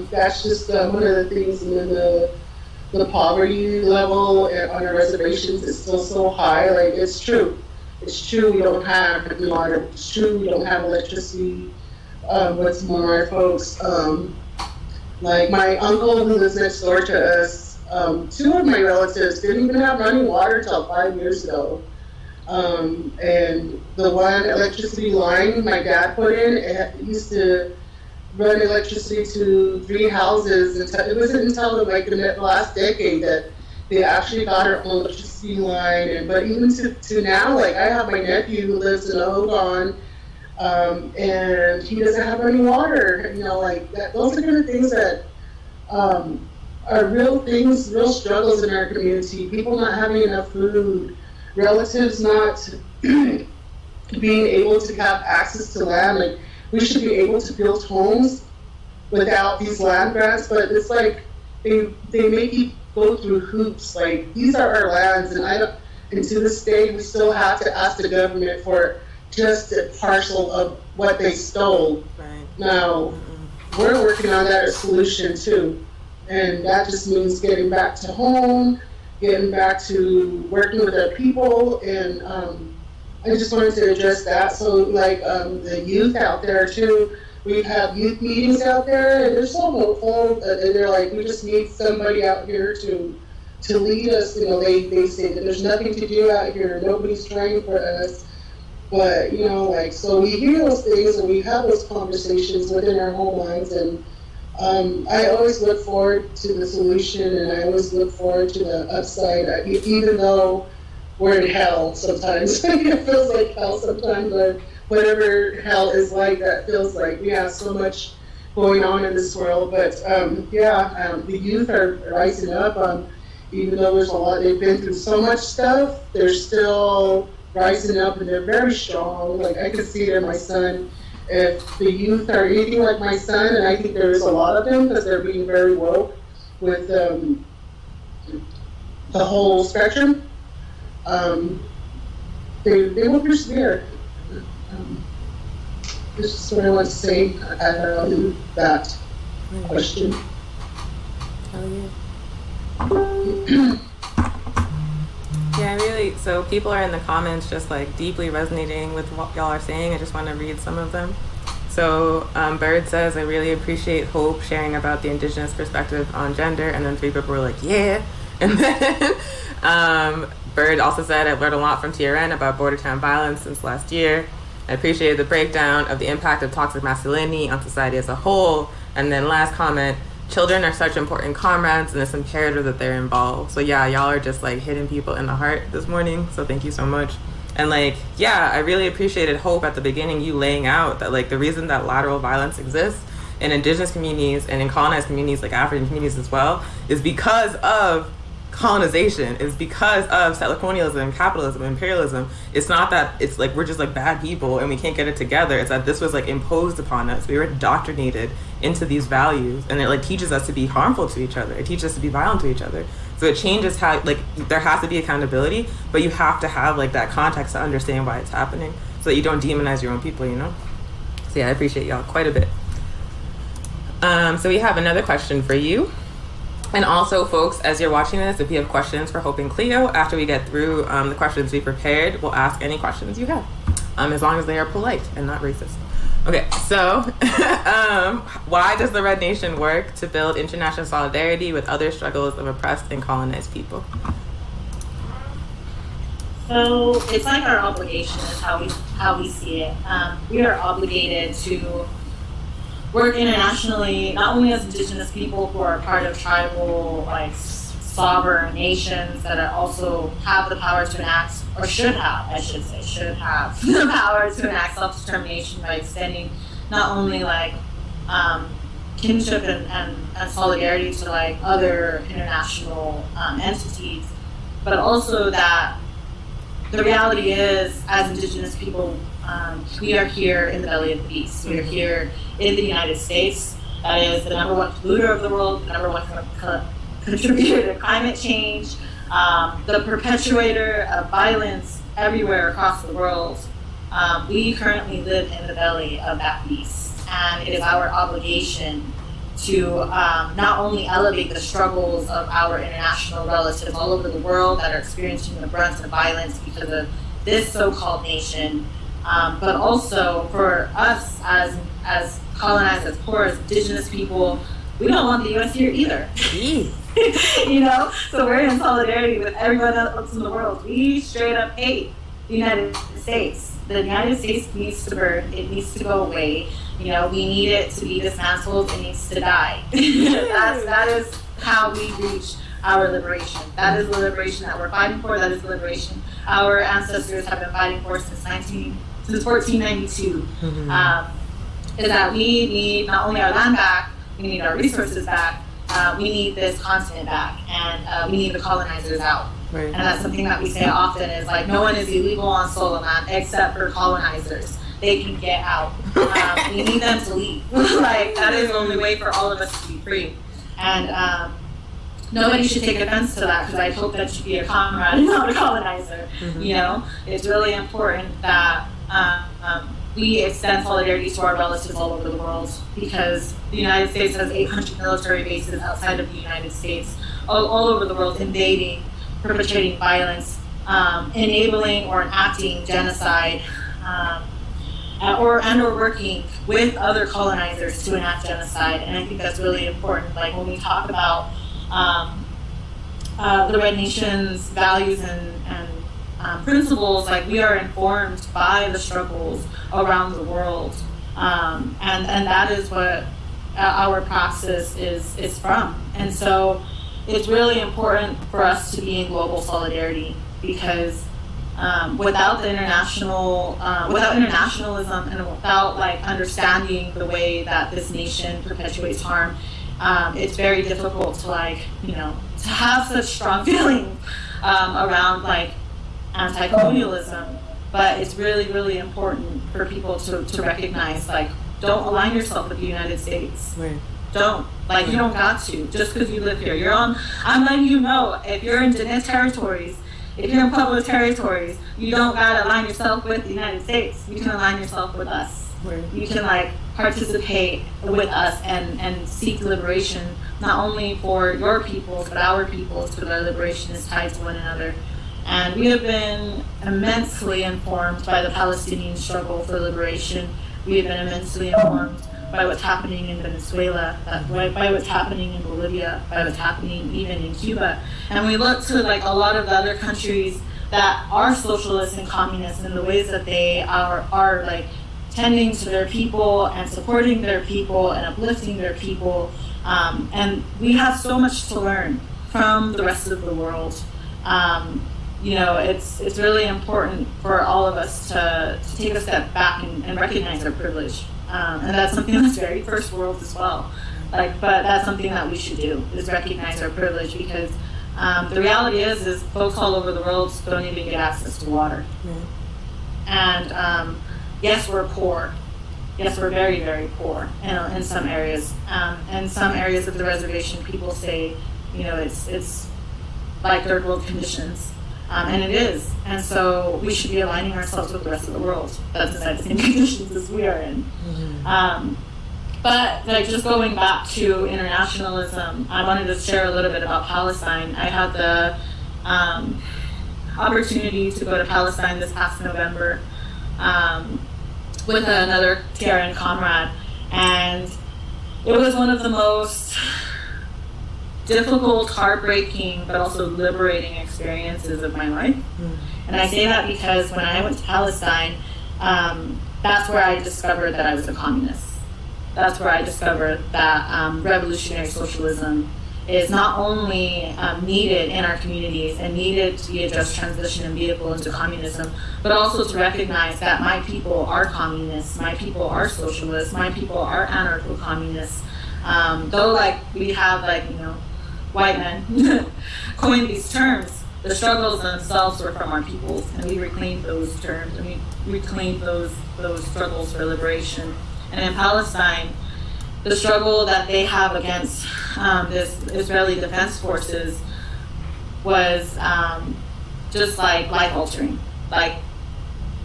that's just one of the things. And then the poverty level on our reservations is still so high. It's true. It's true we don't have water. It's true we don't have electricity. What's more, our folks, my uncle who lives next door to us, two of my relatives didn't even have running water till 5 years ago. And the one electricity line my dad put in, it used to run electricity to 3 houses. It wasn't until like in the last decade that they actually got our own electricity line. But even to now, like I have my nephew who lives in Oregon, and he doesn't have any water. Like that. Those are kind of things that are real things, real struggles in our community. People not having enough food, relatives not being able to have access to land. Like we should be able to build homes without these land grants, but it's like they make you go through hoops. Like these are our lands, and to this day we still have to ask the government for just a parcel of what they stole. Right. Now we're working on that solution too, and that just means getting back to home, getting back to working with our people, and I just wanted to address that. So like the youth out there too, we have youth meetings out there, and they're so hopeful, and they're like, we just need somebody out here to lead us. They say that there's nothing to do out here, nobody's trying for us. But like, so we hear those things and we have those conversations within our homelines, and I always look forward to the solution, and I always look forward to the upside, even though we're in hell sometimes. It feels like hell sometimes, but whatever hell is like, that feels like we have so much going on in this world. But the youth are rising up. Even though there's a lot, they've been through so much stuff, they're still rising up, and they're very strong. Like I can see it in my son. If the youth are anything like my son, and I think there is a lot of them because they're being very woke with the whole spectrum, they will persevere. This is what I want to say about that question. Yeah, really. So people are in the comments just like deeply resonating with what y'all are saying. I just want to read some of them. So Bird says, I really appreciate Hope sharing about the Indigenous perspective on gender. And then 3 people were like, yeah. And then Bird also said, I've learned a lot from TRN about border town violence since last year. I appreciated the breakdown of the impact of toxic masculinity on society as a whole. And then last comment, children are such important comrades, and it's imperative that they're involved. So yeah, y'all are just like hitting people in the heart this morning. So thank you so much. And like, yeah, I really appreciated Hope at the beginning, you laying out that like the reason that lateral violence exists in Indigenous communities and in colonized communities, like African communities as well, is because of colonization, is because of settler colonialism, capitalism, imperialism. It's not that it's like we're just like bad people and we can't get it together. It's that this was like imposed upon us. We were indoctrinated into these values, and it like teaches us to be harmful to each other. It teaches us to be violent to each other. So it changes how, like, there has to be accountability, but you have to have like that context to understand why it's happening, so that you don't demonize your own people, So yeah, I appreciate y'all quite a bit. So we have another question for you. And also, folks, as you're watching this, if you have questions for Hope and Cleo, after we get through the questions we prepared, we'll ask any questions you have, as long as they are polite and not racist. Okay, so why does the Red Nation work to build international solidarity with other struggles of oppressed and colonized people? So it's like our obligation is how we see it. We are obligated to work internationally, not only as Indigenous people who are part of tribal, like, sovereign nations that are also have the power to enact, or should have the power to enact self-determination by extending not only like kinship and solidarity to like other international entities, but also that the reality is, as Indigenous people, we are here in the belly of the beast. We are here in the United States. That is the number 1 polluter of the world, the number 1 contributor to climate change, the perpetuator of violence everywhere across the world. We currently live in the belly of that beast, and it is our obligation to not only elevate the struggles of our international relatives all over the world that are experiencing the brunt of violence because of this so-called nation, but also for us as colonized, as poor, as Indigenous people, we don't want the U.S. here either. So we're in solidarity with everyone else in the world. We straight up hate the United States. The United States needs to burn. It needs to go away. You know, we need it to be dismantled. It needs to die. That is how we reach our liberation. That is the liberation that we're fighting for. That is the liberation our ancestors have been fighting for since 1492. Is that we need not only our land back, we need our resources back, we need this continent back, and we need the colonizers out. Right. And that's something that we say often is like, no one is illegal on stolen land except for colonizers. They can get out. We need them to leave. Like, that is the only way for all of us to be free. And nobody should take offense to that, because I hope that you be a comrade and not a colonizer. You know, it's really important that we extend solidarity to our relatives all over the world, because the United States has 800 military bases outside of the United States, all over the world, invading, perpetrating violence, enabling or enacting genocide, or working with other colonizers to enact genocide. And I think that's really important. Like, when we talk about the Red Nation's values and principles, like, we are informed by the struggles around the world, and that is what our praxis is from. And so it's really important for us to be in global solidarity, because without internationalism and without, like, understanding the way that this nation perpetuates harm, it's very difficult to, like, you know, to have such strong feelings around, like, anti-colonialism. But it's really, really important for people to recognize, like, don't align yourself with the United States. Right. Don't. Like, you don't got to, just because you live here. I'm letting you know, if you're in Diné territories, if you're in Pueblo territories, you don't gotta align yourself with the United States. You can align yourself with us. Right. You can, like, participate with us and seek liberation, not only for your peoples, but our peoples, because our liberation is tied to one another. And we have been immensely informed by the Palestinian struggle for liberation. We have been immensely informed by what's happening in Venezuela, by what's happening in Bolivia, by what's happening even in Cuba. And we look to, like, a lot of the other countries that are socialist and communist, in the ways that they are like, tending to their people and supporting their people and uplifting their people. And we have so much to learn from the rest of the world. You know, it's really important for all of us to take a step back and recognize our privilege. And that's something that's very first world as well. Like, but that's something that we should do, is recognize our privilege, because the reality is folks all over the world don't even get access to water. And yes, we're poor. Yes, we're very, very poor in some areas. And some areas of the reservation, people say, you know, it's like third world conditions. And it is. And so we should be aligning ourselves with the rest of the world that's inside the same conditions as we are in. But, like, just going back to internationalism, I wanted to share a little bit about Palestine. I had the opportunity to go to Palestine this past November with another TRN comrade, and it was one of the most difficult, heartbreaking, but also liberating experiences of my life. And I say that because when I went to Palestine, that's where I discovered that I was a communist. That's where I discovered that revolutionary socialism is not only needed in our communities and needed to be a just transition and vehicle into communism, but also to recognize that my people are communists, my people are socialists, my people are anarcho-communists. Though, like, we have, like, you know, white men coined these terms, the struggles themselves were from our peoples, and we reclaimed those terms, and we reclaimed those struggles for liberation. And in Palestine, the struggle that they have against this Israeli Defense Forces was just, like, life-altering. Like,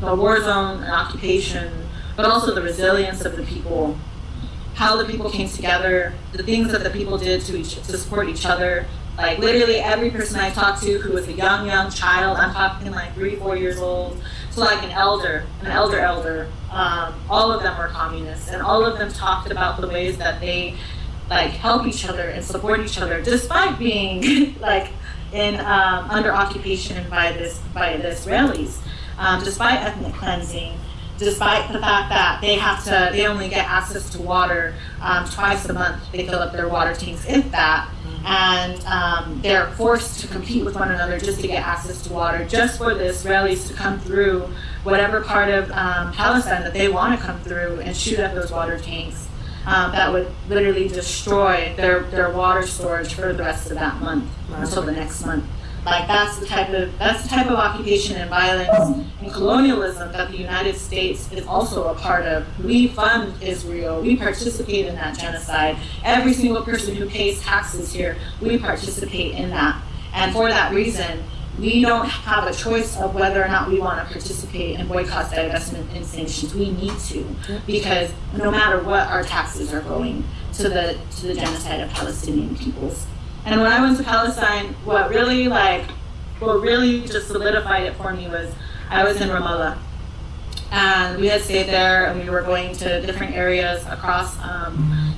the war zone and occupation, but also the resilience of the people, how the people came together, the things that the people did to support each other. Like, literally every person I talked to who was a young child, I'm talking like 3-4 years old, to like an elder, all of them were communists, and all of them talked about the ways that they, like, help each other and support each other, despite being like in under occupation by the Israelis. despite ethnic cleansing, despite the fact that they only get access to water twice a month. They fill up their water tanks, if that, and they're forced to compete with one another just to get access to water, just for the Israelis to come through whatever part of Palestine that they want to come through and shoot at those water tanks. That would literally destroy their water storage for the rest of that month until the next month. Like that's the type of occupation and violence and colonialism that the United States is also a part of. We fund Israel. We participate in that genocide. Every single person who pays taxes here, we participate in that. And for that reason, we don't have a choice of whether or not we want to participate in boycotts, divestment, and sanctions. We need to, because no matter what, our taxes are going to the genocide of Palestinian peoples. And when I went to Palestine, what really just solidified it for me was I was in Ramallah, and we had stayed there, and we were going to different areas across.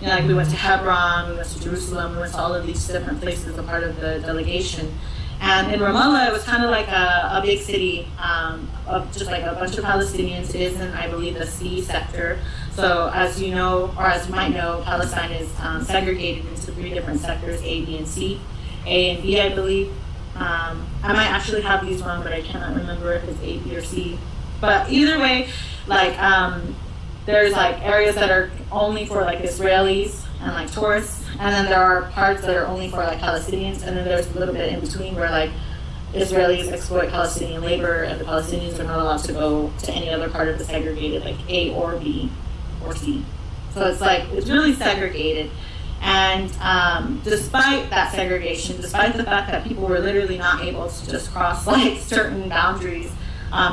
Like we went to Hebron, we went to Jerusalem, we went to all of these different places, a part of the delegation. And in Ramallah, it was kind of like a big city of just like a bunch of Palestinians. It is in, I believe, the C sector. So as you know, or as you might know, Palestine is segregated into 3 different sectors, A, B, and C. A and B, I believe. I might actually have these wrong, but I cannot remember if it's A, B, or C. But either way, like there's like areas that are only for like Israelis and like tourists, and then there are parts that are only for like Palestinians, and then there's a little bit in between where like Israelis exploit Palestinian labor and the Palestinians are not allowed to go to any other part of the segregated, like A or B or C. So it's really segregated. And despite that segregation, despite the fact that people were literally not able to just cross like certain boundaries,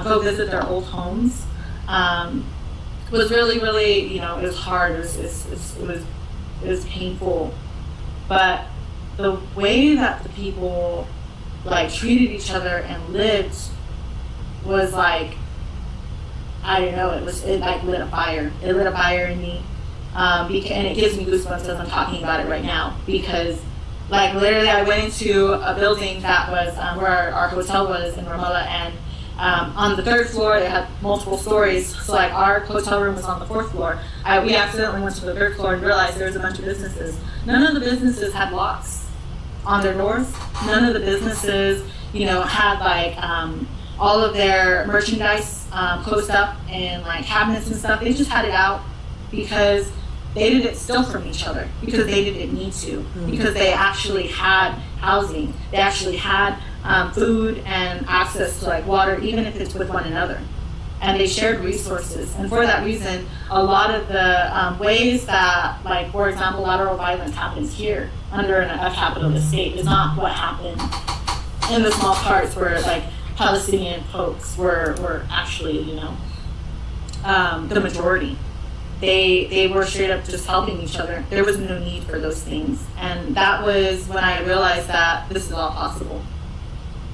go visit their old homes, it was really, really, it was hard. It was painful, but the way that the people like treated each other and lived was like, I don't know, it like lit a fire. It lit a fire in me, and it gives me goosebumps as I'm talking about it right now, because like literally I went into a building that was where our hotel was in Ramallah, and on the 3rd floor, they had multiple stories. So like our hotel room was on the 4th floor. We accidentally went to the 3rd floor and realized there was a bunch of businesses. None of the businesses had locks on their doors. None of the businesses, had like all of their merchandise closed up in like cabinets and stuff. They just had it out because they didn't steal from each other, because they didn't need to, because they actually had housing. They actually had food and access to like water, even if it's with one another. And they shared resources. And for that reason, a lot of the ways that, like, for example, lateral violence happens here under a capitalist state is not what happened in the small parts where like Palestinian folks were actually, the majority. They were straight up just helping each other. There was no need for those things. And that was when I realized that this is all possible.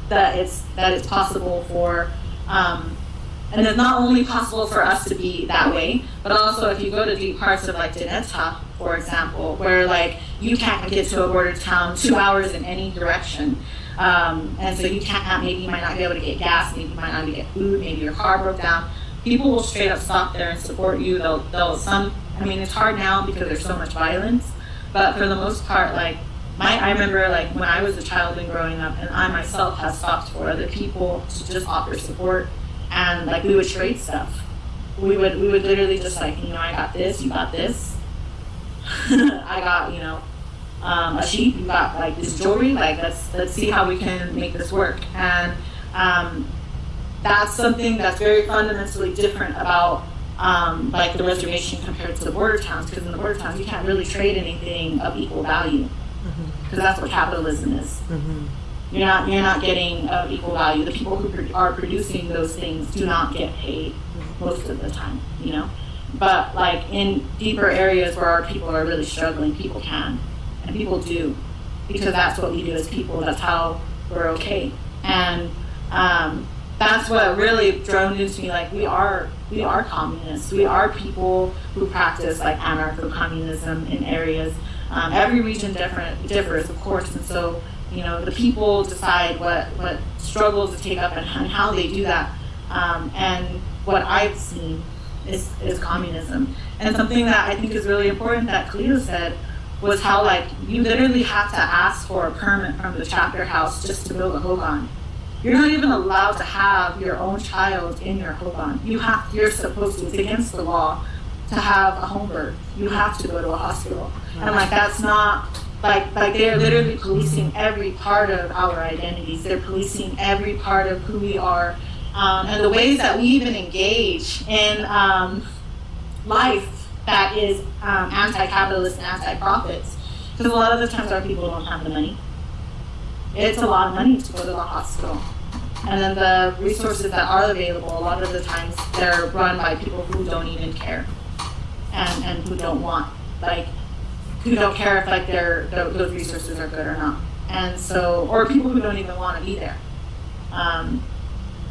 That it's possible for, and it's not only possible for us to be that way, but also if you go to deep parts of like Deneta, for example, where like you can't get to a border town 2 hours in any direction. And so maybe you might not be able to get gas, maybe you might not be able to get food, maybe your car broke down. People will straight up stop there and support you. It's hard now because there's so much violence, but for the most part, like, I remember like when I was a child and growing up, and I myself have stopped for other people to just offer support, and like we would trade stuff. We would literally just like, I got this, you got this. I got, a sheep, you got like this jewelry, like let's see how we can make this work. And that's something that's very fundamentally different about like the reservation compared to the border towns, because in the border towns you can't really trade anything of equal value, because that's what capitalism is. You're not getting of equal value. The people who are producing those things do not get paid most of the time, But like in deeper areas where our people are really struggling, people can, and people do, because that's what we do as people. That's how we're okay. And that's what really droned into me. Like we are communists. We are people who practice like anarcho-communism in areas. Every region differs, of course, and so the people decide what struggles to take up and how they do that. And what I've seen is communism. And something that I think is really important that Cleo said was how, like, you literally have to ask for a permit from the chapter house just to build a hogan. You're not even allowed to have your own child in your hogan. You're supposed to, it's against the law to have a home birth. You have to go to a hospital. And like, that's not, like they're literally policing every part of our identities. They're policing every part of who we are. And the ways that we even engage in life that is anti-capitalist and anti-profits. Because a lot of the times our people don't have the money. It's a lot of money to go to the hospital. And then the resources that are available, a lot of the times they're run by people who don't even care. And who don't want, like, who don't care if like those resources are good or not. And so, or people who don't even want to be there. And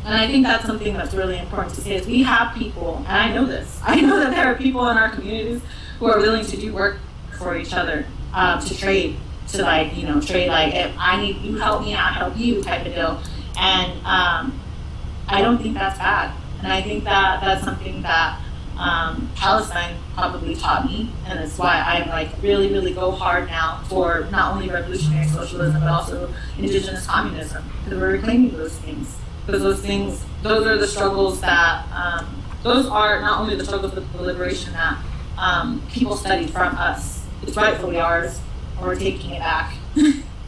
I think that's something that's really important to say is we have people, and I know this. I know that there are people in our communities who are willing to do work for each other, to trade, to like, you know, trade like, if I need you help me, I help you type of deal. And I don't think that's bad. And I think that that's something that Palestine probably taught me, and it's why I like really, really go hard now for not only revolutionary socialism but also indigenous communism, because we're reclaiming those things. Because those are the struggles that, those are not only the struggles but the liberation that people studied from us. It's rightfully ours, and we're taking it back.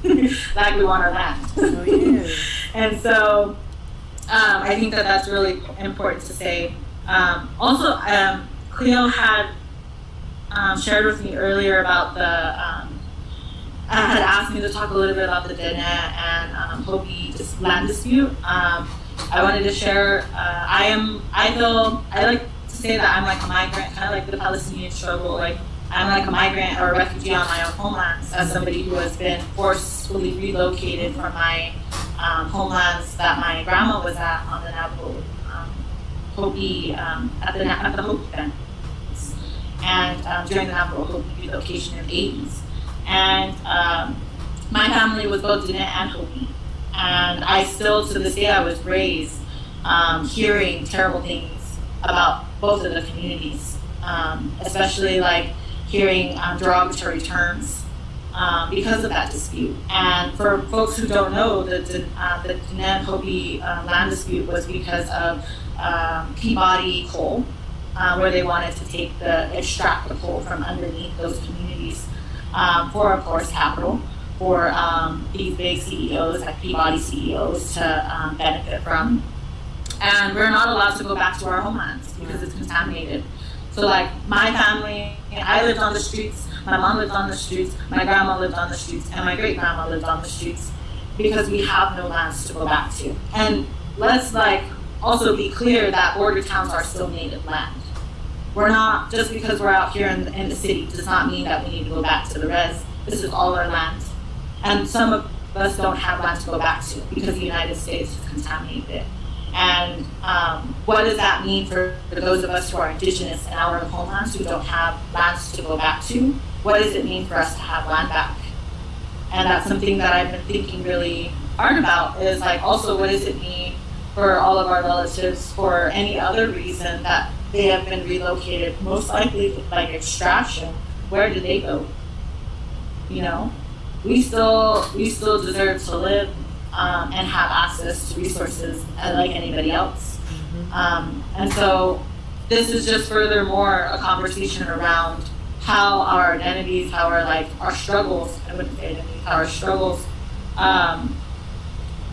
Like we want our land. Oh, yeah. And so I think that that's really important to say. Also, Cleo had shared with me earlier about had asked me to talk a little bit about the Dene and Hopi land dispute. I wanted to share, I like to say that I'm like a migrant, kind of like the Palestinian struggle. Like, I'm like a migrant or a refugee on my own homelands as somebody who has been forcefully relocated from my homelands that my grandma was at on the Navajo Hopi, at the Hopi fence, and during the Navajo Hopi relocation in the 80s. And my family was both Dene and Hopi. And I still, to this day, I was raised hearing terrible things about both of the communities, especially like hearing derogatory terms because of that dispute. And for folks who don't know, the Dene and Hopi land dispute was because of Peabody coal, where they wanted to extract the coal from underneath those communities for, of course, capital, for these big CEOs, like Peabody CEOs, to benefit from. And we're not allowed to go back to our homelands because it's contaminated. So like my family, I lived on the streets, my mom lived on the streets, my grandma lived on the streets, and my great grandma lived on the streets because we have no lands to go back to. And let's like also be clear that border towns are still native land. We're not, just because we're out here in the city does not mean that we need to go back to the res. This is all our land. And some of us don't have land to go back to because the United States has contaminated it. And what does that mean for those of us who are indigenous in our homelands who don't have lands to go back to? What does it mean for us to have land back? And that's something that I've been thinking really hard about, is like also what does it mean for all of our relatives for any other reason that they have been relocated, most likely like extraction. Where do they go? You know, we still deserve to live and have access to resources like anybody else. And so this is just furthermore a conversation around how our identities, how our struggles, I wouldn't say identities, how our struggles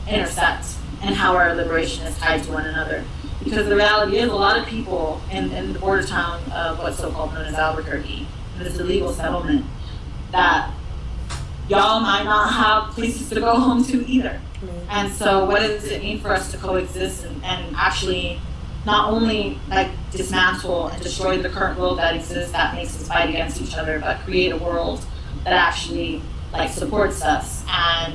intersect, and how our liberation is tied to one another. Because the reality is a lot of people in the border town of what's so-called known as Albuquerque, this illegal settlement, that y'all might not have places to go home to either. And so what does it mean for us to coexist and actually not only like dismantle and destroy the current world that exists that makes us fight against each other, but create a world that actually like supports us and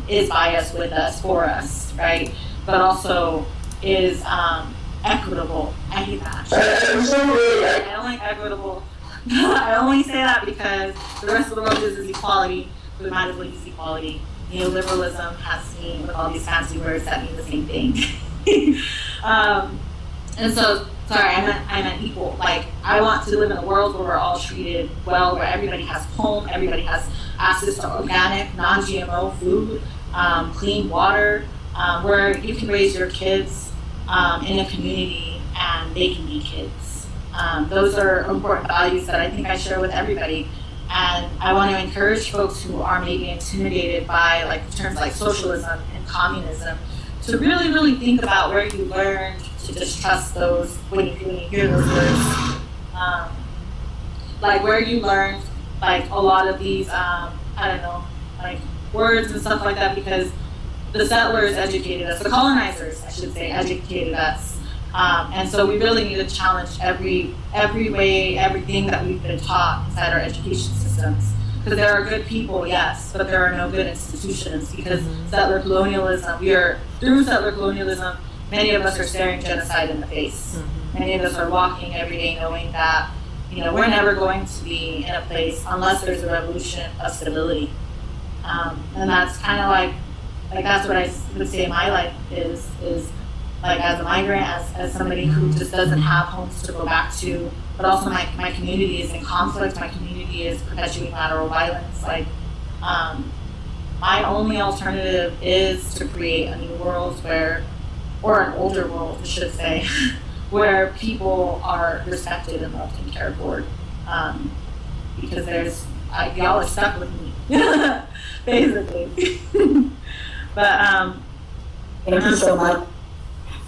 is by us, with us, for us, right? But also is equitable. I hate that. I don't like equitable. I only say that because the rest of the world is equality. We might as well use equality. Neoliberalism has seen with all these fancy words that mean the same thing. And so, sorry, I meant equal. Like, I want to live in a world where we're all treated well, where everybody has home, everybody has access to organic, non-GMO food, clean water, where you can raise your kids in a community and they can be kids. Those are important values that I think I share with everybody. And I want to encourage folks who are maybe intimidated by like terms like socialism and communism to really, really think about where you learned to distrust those when you hear those words. Like where you learned like a lot of these, I don't know, like words and stuff like that, because the settlers educated us, the colonizers, I should say, educated us. And so we really need to challenge every way, everything that we've been taught inside our education systems. Because there are good people, yes, but there are no good institutions, because settler colonialism, through settler colonialism, many of us are staring genocide in the face. Many of us are walking every day knowing that, we're never going to be in a place unless there's a revolution of stability. And that's kind of like that's what I would say my life is like as a migrant, as somebody who just doesn't have homes to go back to, but also my community is in conflict, my community is perpetuating lateral violence. Like, my only alternative is to create a new world or an older world, I should say, where people are respected and loved and cared for. Because y'all are stuck with me, basically. But, thank you so much.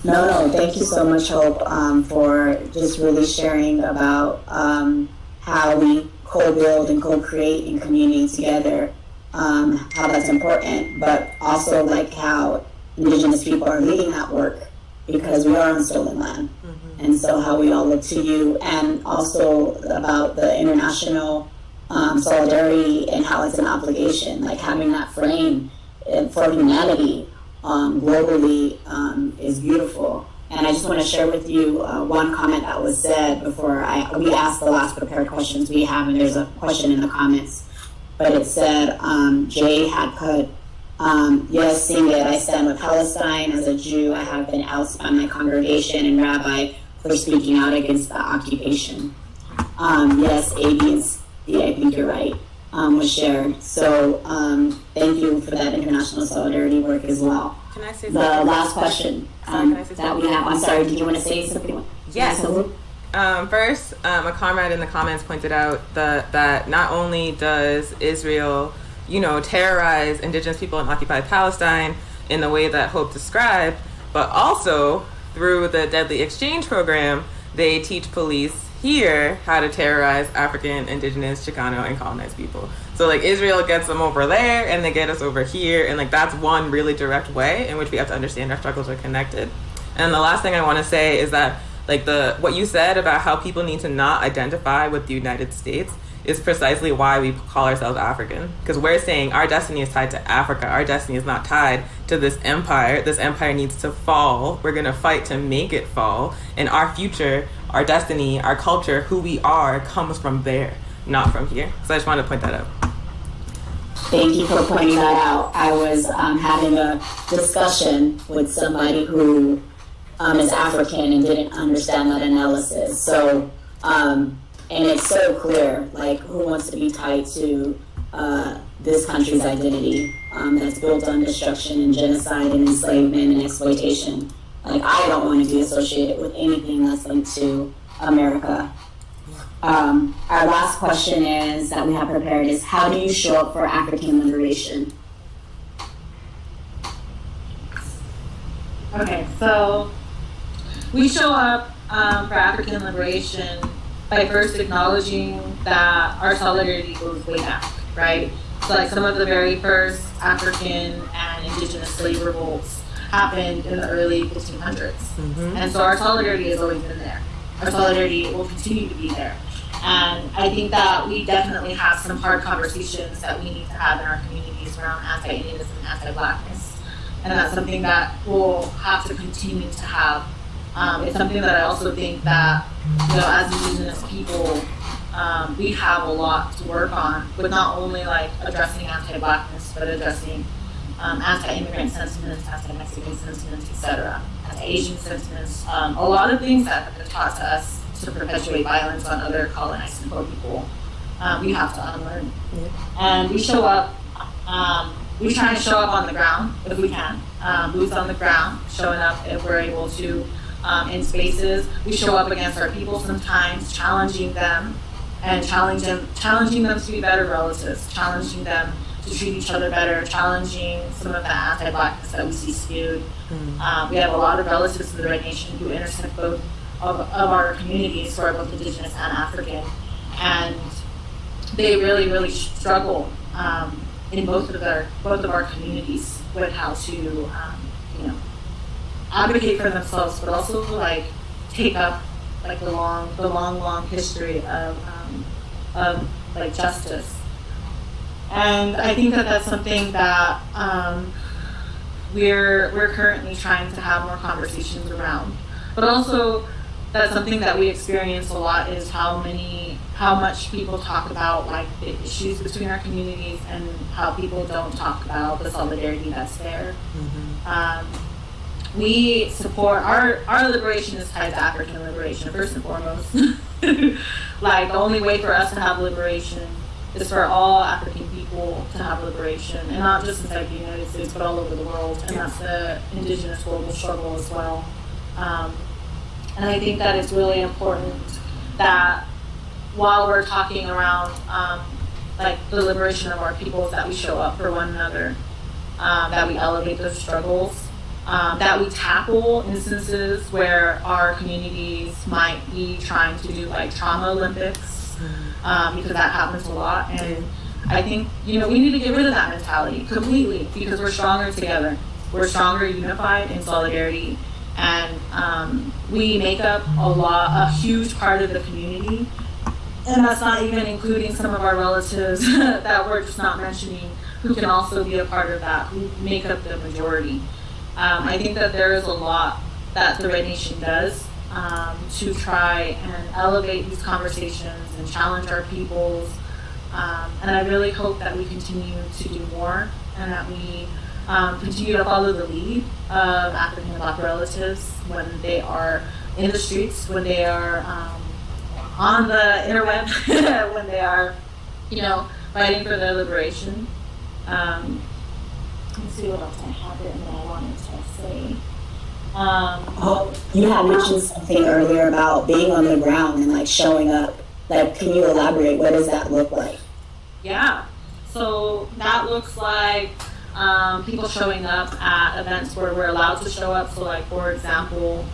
No, thank you so much, Hope, for just really sharing about how we co-build and co-create in community together, how that's important, but also like how Indigenous people are leading that work because we are on stolen land. And so how we all look to you, and also about the international solidarity and how it's an obligation, like having that frame for humanity globally is beautiful. And I just want to share with you one comment that was said before we asked the last prepared questions we have, and there's a question in the comments. But it said, Jay had put, yes, sing it, I stand with Palestine. As a Jew, I have been ousted by my congregation and rabbi for speaking out against the occupation. Yes, A, B, and C, I think you're right, was shared. So thank you for that international solidarity work as well. Can I say the something? Last question that we have. I'm sorry, did you want to say something? Yes. First, a comrade in the comments pointed out that not only does Israel, terrorize Indigenous people in occupied Palestine in the way that Hope described, but also through the Deadly Exchange program, they teach police here how to terrorize African, Indigenous, Chicano, and colonized people. So like Israel gets them over there and they get us over here, and like that's one really direct way in which we have to understand our struggles are connected. And the last thing I want to say is that like what you said about how people need to not identify with the United States is precisely why we call ourselves African, because we're saying our destiny is tied to Africa. Our destiny is not tied to this empire. This empire needs to fall. We're going to fight to make it fall, and our future, our destiny, our culture, who we are comes from there, not from here. So I just wanted to point that out. Thank you for pointing that out. I was having a discussion with somebody who is African and didn't understand that analysis. So, and it's so clear, like who wants to be tied to this country's identity that's built on destruction and genocide and enslavement and exploitation. Like I don't want to be associated with anything that's linked to America. Our last question is that we have prepared is, how do you show up for African liberation? Okay, so we show up for African liberation by first acknowledging that our solidarity goes way back, right? So like some of the very first African and Indigenous slave revolts happened in the early 1500s. And so our solidarity has always been there. Our solidarity will continue to be there. And I think that we definitely have some hard conversations that we need to have in our communities around anti-Indianism and anti-Blackness. And that's something that we'll have to continue to have. It's something that I also think that, as Indigenous people, we have a lot to work on with not only like addressing anti-Blackness, but addressing anti-immigrant sentiments, anti-Mexican sentiments, etc., anti-Asian sentiments, a lot of things that have been taught to us to perpetuate violence on other colonized and poor people, we have to unlearn. And we show up, we try to show up on the ground if we can, boots on the ground, showing up if we're able to in spaces. We show up against our people sometimes, challenging them and challenging them to be better relatives, challenging them to treat each other better, challenging some of the anti-blackness that we see spewed. We have a lot of relatives in the Red Nation who intersect both of our communities, who are both Indigenous and African, and they really, really struggle in both of our communities with how to, advocate for themselves, but also like take up like the long history of like justice. And I think that that's something that we're currently trying to have more conversations around. But also, that's something that we experience a lot is how much people talk about like the issues between our communities and how people don't talk about the solidarity that's there. We support our liberation is tied to African liberation first and foremost. Like the only way for us to have liberation is for all African people to have liberation, and not just inside the United States, but all over the world. And that's the Indigenous global struggle as well. And I think that it's really important that while we're talking around like the liberation of our peoples, that we show up for one another, that we elevate those struggles, that we tackle instances where our communities might be trying to do like trauma Olympics, because that happens a lot. And I think, we need to get rid of that mentality completely, because we're stronger together. We're stronger unified in solidarity. And we make up a huge part of the community. And that's not even including some of our relatives that we're just not mentioning, who can also be a part of that, who make up the majority. I think that there is a lot that the Red Nation does to try and elevate these conversations and challenge our peoples. And I really hope that we continue to do more, and that we continue to follow the lead of African and Black relatives when they are in the streets, when they are on the interweb, when they are, fighting for their liberation. Let's see what else I have written that I wanted to say. You had mentioned something earlier about being on the ground and like showing up. Like, can you elaborate? What does that look like? Yeah, so that looks like people showing up at events where we're allowed to show up. So like, for example,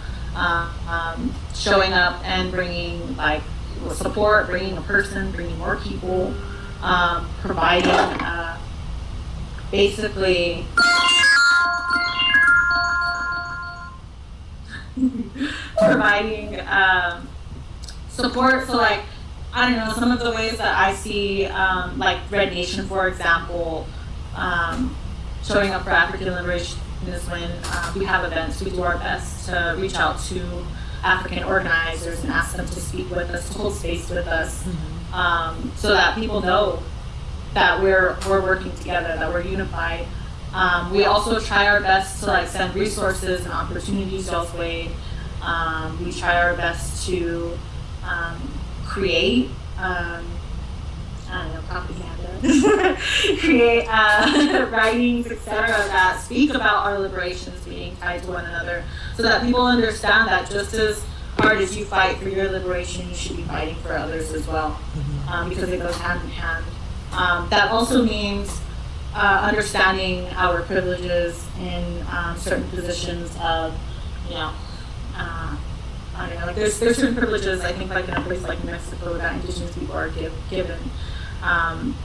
showing up and bringing like support, bringing a person, bringing more people, providing basically providing support. So like, I don't know, some of the ways that I see like Red Nation, for example, showing up for African liberation is when we have events. We do our best to reach out to African organizers and ask them to speak with us, to hold space with us, so that people know that we're working together, that we're unified. We also try our best to like send resources and opportunities y'all's way. We try our best to create, propaganda, create writings, etc., that speak about our liberations being tied to one another, so that people understand that just as hard as you fight for your liberation, you should be fighting for others as well, because it goes hand in hand. That also means understanding our privileges in certain positions of, I don't know, like there's certain privileges, I think, like in a place like Mexico, that Indigenous people are given. And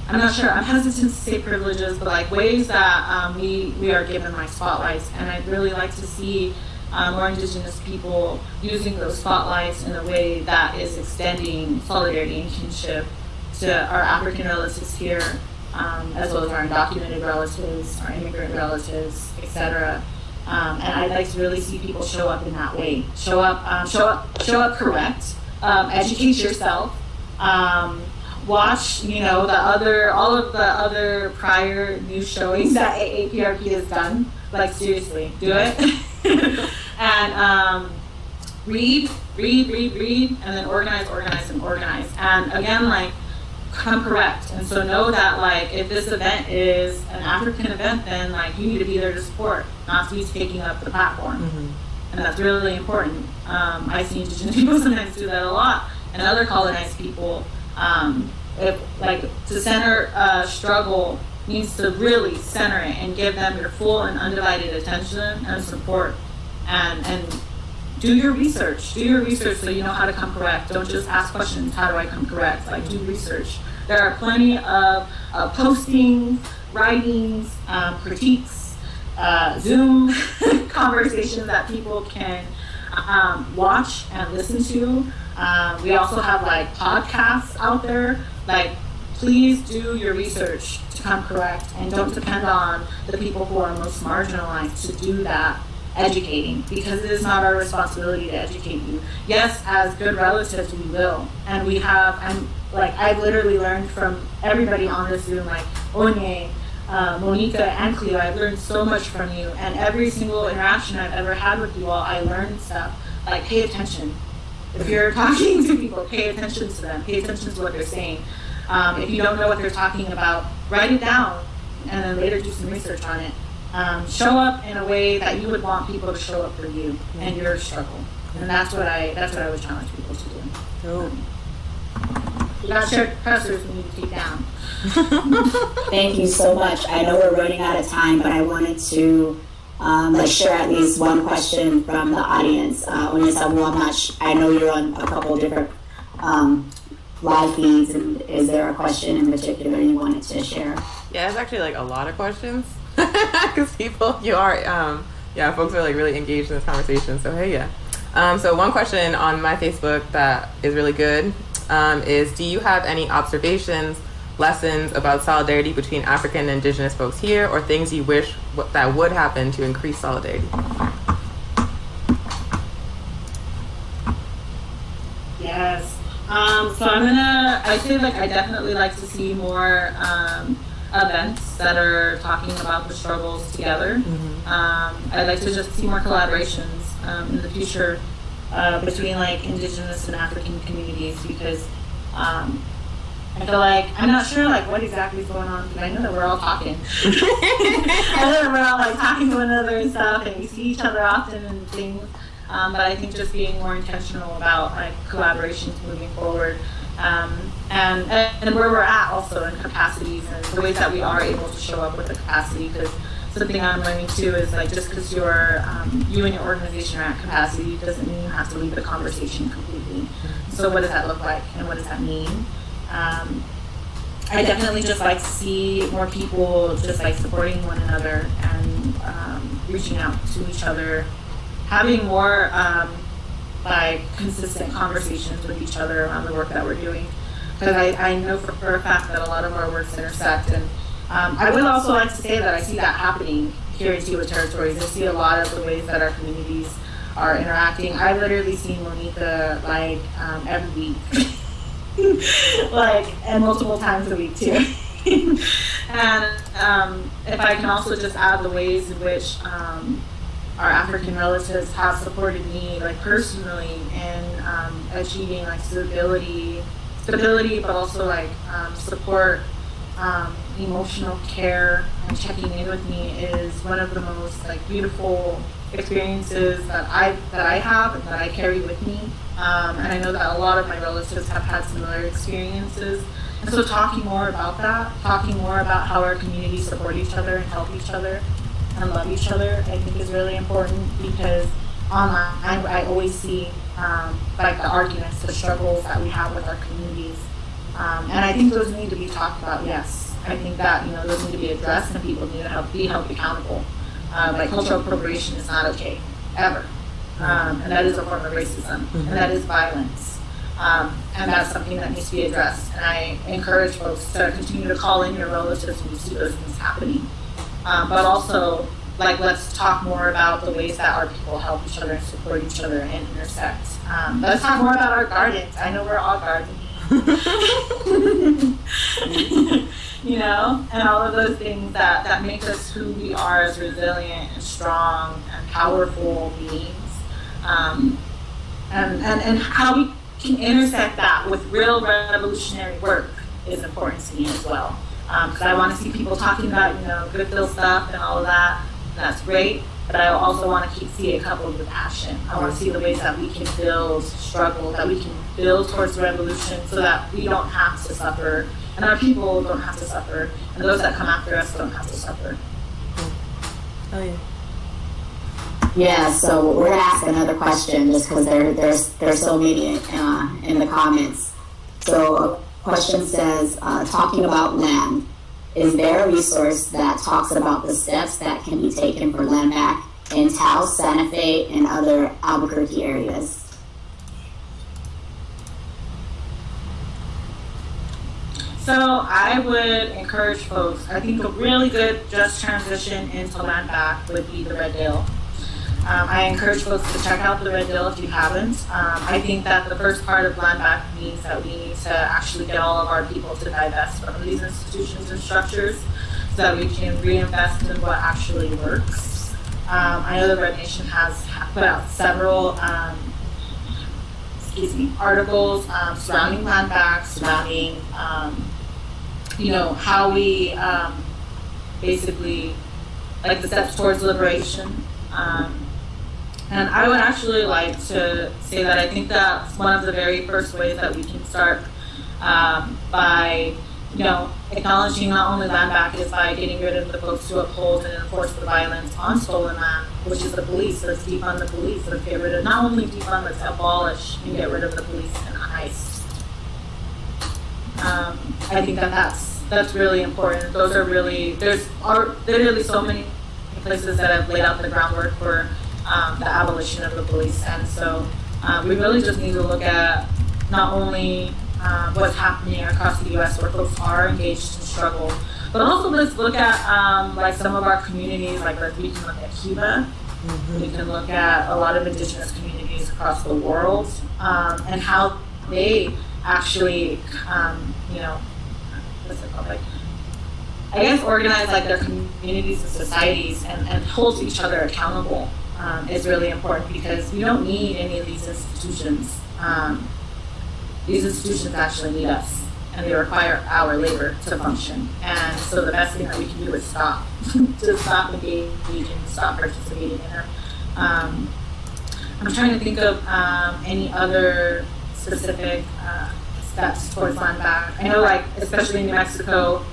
I'm not sure, I'm hesitant to say privileges, but like ways that we are given like spotlights. And I'd really like to see more Indigenous people using those spotlights in a way that is extending solidarity and kinship to our African relatives here, as well as our undocumented relatives, our immigrant relatives, etc. And I'd like to really see people show up in that way. Show up correct. Educate yourself. watch, all of the other prior news showings that AAPRP has done. Like, seriously, do it. And read, and then organize. And again, like, come correct. And so know that, like, if this event is an African event, then, like, you need to be there to support, not to be taking up the platform. And that's really important. I see Indigenous people sometimes do that a lot, and other colonized people. To center struggle means to really center it and give them your full and undivided attention and support, and do your research so you know how to come correct. Don't just ask questions, how do I come correct? Like, do research. There are plenty of postings, writings, critiques, Zoom conversations that people can watch and listen to. We also have, like, podcasts out there. Like, please do your research to come correct, and don't depend on the people who are most marginalized to do that educating, because it is not our responsibility to educate you. Yes, as good relatives, we will. And we have, I've literally learned from everybody on this Zoom, like Onye, Monica, and Cleo. I've learned so much from you, and every single interaction I've ever had with you all, I learned stuff. Like, pay attention. If you're talking to people, pay attention to them. Pay attention to what they're saying. If you don't know what they're talking about, write it down, and then later do some research on it. Show up in a way that you would want people to show up for you and your struggle. And that's what I would challenge people to do. We got shared pressers we need to take down. Thank you so much. I know we're running out of time, but I wanted to share at least one question from the audience. I know you're on a couple different live feeds, and is there a question in particular you wanted to share? Yeah, it's actually like a lot of questions because folks are like really engaged in this conversation. So hey, yeah. So one question on my Facebook that is really good is, do you have any observations, lessons about solidarity between African and Indigenous folks here, or things you wish that would happen to increase solidarity? Yes. So I say, like, I definitely like to see more events that are talking about the struggles together. I'd like to just see more collaborations in the future between, like, Indigenous and African communities, because I feel like, I'm not sure, like, what exactly is going on, because I know that we're all talking. I know that we're all, like, talking to one another and stuff, and we see each other often and things. But I think just being more intentional about, like, collaborations moving forward, and where we're at also in capacities and the ways that we are able to show up with the capacity. Because something I'm learning too is, like, just because you and your organization are at capacity doesn't mean you have to leave the conversation completely. So what does that look like, and what does that mean? I definitely just like to see more people just, like, supporting one another and reaching out to each other, having more consistent conversations with each other around the work that we're doing. Because I know for a fact that a lot of our works intersect. And I would also like to say that I see that happening here in Tewa Territories. I see a lot of the ways that our communities are interacting. I literally see Monica, like, every week. And multiple times a week too. And if I can also just add the ways in which our African relatives have supported me, like, personally in achieving, like, stability, but also, like, support, emotional care, and checking in with me is one of the most, like, beautiful experiences that I have and that I carry with me. And I know that a lot of my relatives have had similar experiences. And so talking more about that, talking more about how our communities support each other and help each other and love each other, I think is really important, because online I always see like, the arguments, the struggles that we have with our communities. And I think those need to be talked about, yes. I think that, those need to be addressed, and people need to be held accountable. Like, cultural appropriation is not okay, ever. And that is a form of racism, and that is violence. And that's something that needs to be addressed. And I encourage folks to continue to call in your relatives when you see those things happening. But also, like, let's talk more about the ways that our people help each other and support each other and intersect. Let's talk more about our gardens. I know we're all gardening. you know, and all of those things that make us who we are as resilient and strong and powerful beings. And how we can intersect that with real revolutionary work is important to me as well. Because I want to see people talking about, you know, good feel stuff and all of that. That's great. But I also want to see it coupled with action. I want to see the ways that we can build struggle, that we can build towards revolution so that we don't have to suffer, and our people don't have to suffer, and those that come after us don't have to suffer. Oh, yeah. Yeah, so we're gonna ask another question just because there's so many in the comments. So a question says, talking about land, is there a resource that talks about the steps that can be taken for land back in Taos, Santa Fe, and other Albuquerque areas? So I would encourage folks, I think a really good just transition into land back would be the Red Deal. I encourage folks to check out the Red Deal if you haven't. I think that the first part of land back means that we need to actually get all of our people to divest from these institutions and structures so that we can reinvest in what actually works. I know the Red Nation has put out several articles surrounding land back, surrounding you know, how we basically, like the steps towards liberation. And I would actually like to say that I think that's one of the very first ways that we can start by, you know, acknowledging not only land back is by getting rid of the folks who uphold and enforce the violence on stolen land, which is the police. Let's defund the police. Let's get rid of, not only defund, let's abolish and get rid of the police and ICE. I think that's really important. Those are really, there's literally so many places that have laid out the groundwork for the abolition of the police, and so we really just need to look at not only what's happening across the U.S. where folks are engaged in struggle, but also let's look at like some of our communities, like we can look at Cuba, we can look at a lot of indigenous communities across the world, and how they actually, you know, what's it called, like, I guess organize like their communities and societies and hold each other accountable is really important, because we don't need any of these institutions. These institutions actually need us, and they require our labor to function. And so the best thing that we can do is stop, to stop engaging, stop participating in them. I'm trying to think of any other specific steps towards land back. I know, like, especially in New Mexico,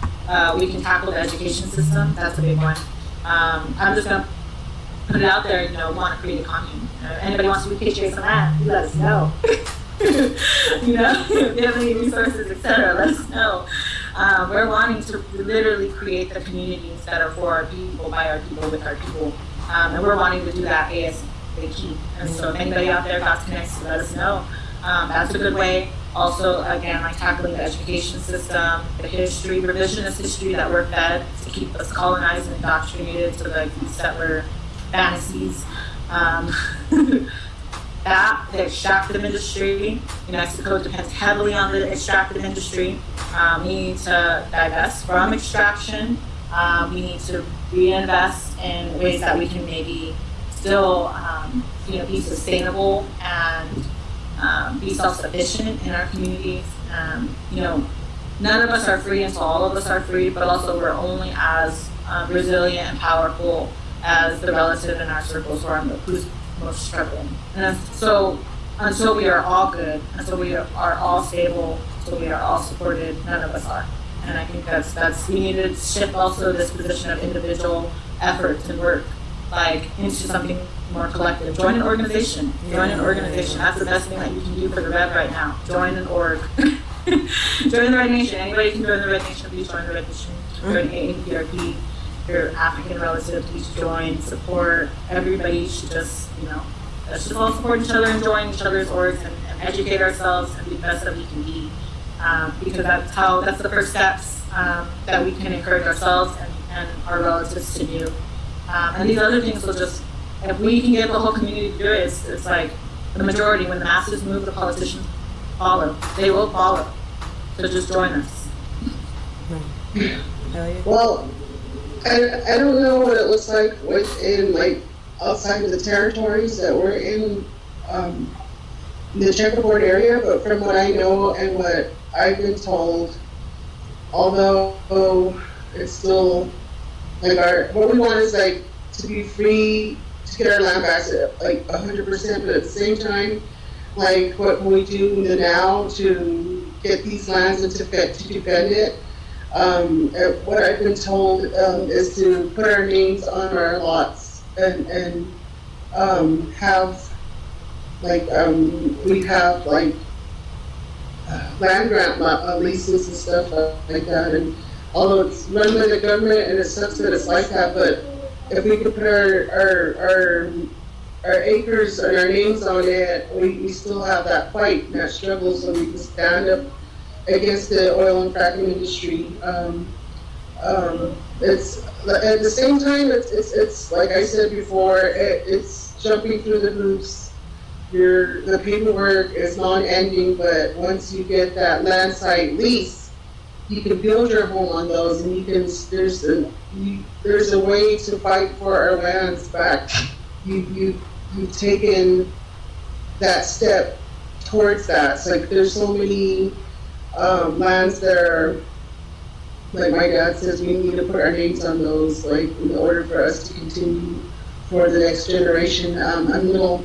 we can tackle the education system. That's a big one. I'm just going to put it out there, you know, want to create a commune. Anybody wants to repatriate some land, let us know. You know, if you have any resources, etc., let us know. We're wanting to literally create the communities that are for our people, by our people, with our people. And we're wanting to do that ASAP. And so if anybody out there got connected, let us know. That's a good way. Also, again, like tackling the education system, the history, revisionist history that we're fed to keep us colonized and indoctrinated to the settler fantasies. The extractive industry. New Mexico depends heavily on the extractive industry. We need to divest from extraction. We need to reinvest in ways that we can maybe still, you know, be sustainable and be self-sufficient in our communities. You know, none of us are free until all of us are free, but also we're only as resilient and powerful as the relative in our circles who's most struggling. And so until we are all good, until we are all stable, until we are all supported, none of us are. And I think that's we need to shift also this position of individual efforts and work like into something more collective. Join an organization. Join an organization. That's the best thing that you can do for the Red right now. Join an org. Join the Red Nation. Anybody can join the Red Nation. Please join the Red Nation. Join AAPRP. Your African relative, please join, support. Everybody should just, you know, let's just all support each other and join each other's orgs and educate ourselves and be the best that we can be. Because that's the first steps that we can encourage ourselves and our relatives to do. And these other things will just, if we can get the whole community to do it, it's like the majority. When the masses move, the politicians follow. They will follow. So just join us. Hell yeah. Well, I don't know what it looks like within, like, outside of the territories that we're in, the checkerboard area, but from what I know and what I've been told, although it's still, like, what we want is, like, to be free to get our land back at, like, 100%, but at the same time, like, what we do now to get these lands and to defend it. What I've been told is to put our names on our lots and have, like, we have, like, land grant leases and stuff like that. And although it's run by the government and it sucks that it's like that, but if we could put our acres and our names on it, we still have that fight and that struggle, so we can stand up against the oil and fracking industry. It's at the same time, it's like I said before, it's jumping through the hoops. The paperwork is non-ending, but once you get that land site lease, you can build your home on those, and there's a way to fight for our lands back. You've taken that step towards that. It's like there's so many lands that are, like my dad says, we need to put our names on those, like, in order for us to continue for the next generation. I'm a little,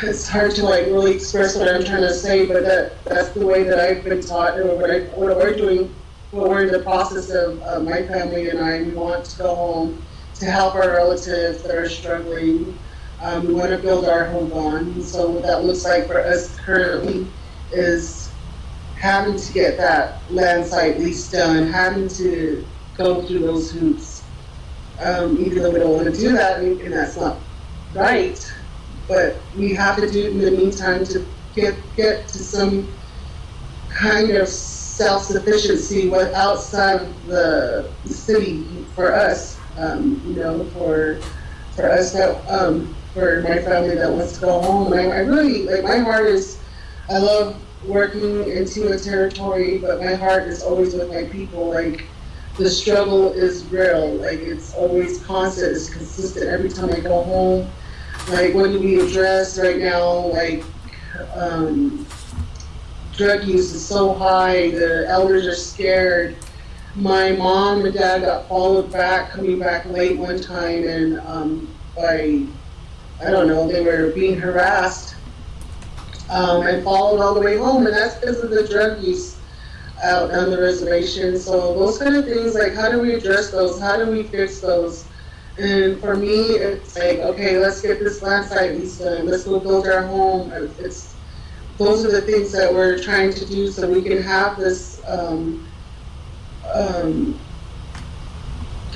it's hard to, like, really express what I'm trying to say, but that's the way that I've been taught, and what we're doing, what we're in the process of, my family and I, we want to go home to help our relatives that are struggling. We want to build our home on. So what that looks like for us currently is having to get that land site lease done, having to go through those hoops, even though we don't want to do that, and that's not right. But we have to do it in the meantime to get to some kind of self-sufficiency outside of the city for us, for us that, for my family that wants to go home. And I really, like, my heart is, I love working into a territory, but my heart is always with my people. Like, the struggle is real, like, it's always constant, it's consistent every time I go home. Like, what do we address right now? Like, drug use is so high, the elders are scared. My mom and dad got followed back, coming back late one time, and by, I don't know, they were being harassed, and followed all the way home, and that's because of the drug use out on the reservation. So those kind of things, like, how do we address those? How do we fix those? And for me, it's like, okay, let's get this land site lease done. Let's go build our home. Those are the things that we're trying to do so we can have this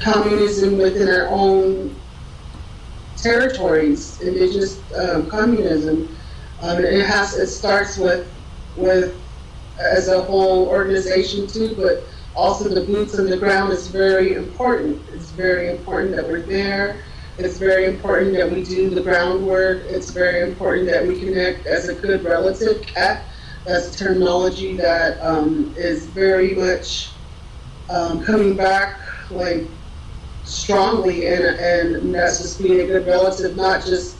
communism within our own territories, indigenous communism. It starts with as a whole organization too, but also the boots on the ground is very important. It's very important that we're there. It's very important that we do the groundwork. It's very important that we connect as a good relative. That's a terminology that is very much coming back, like, strongly, and that's just being a good relative, not just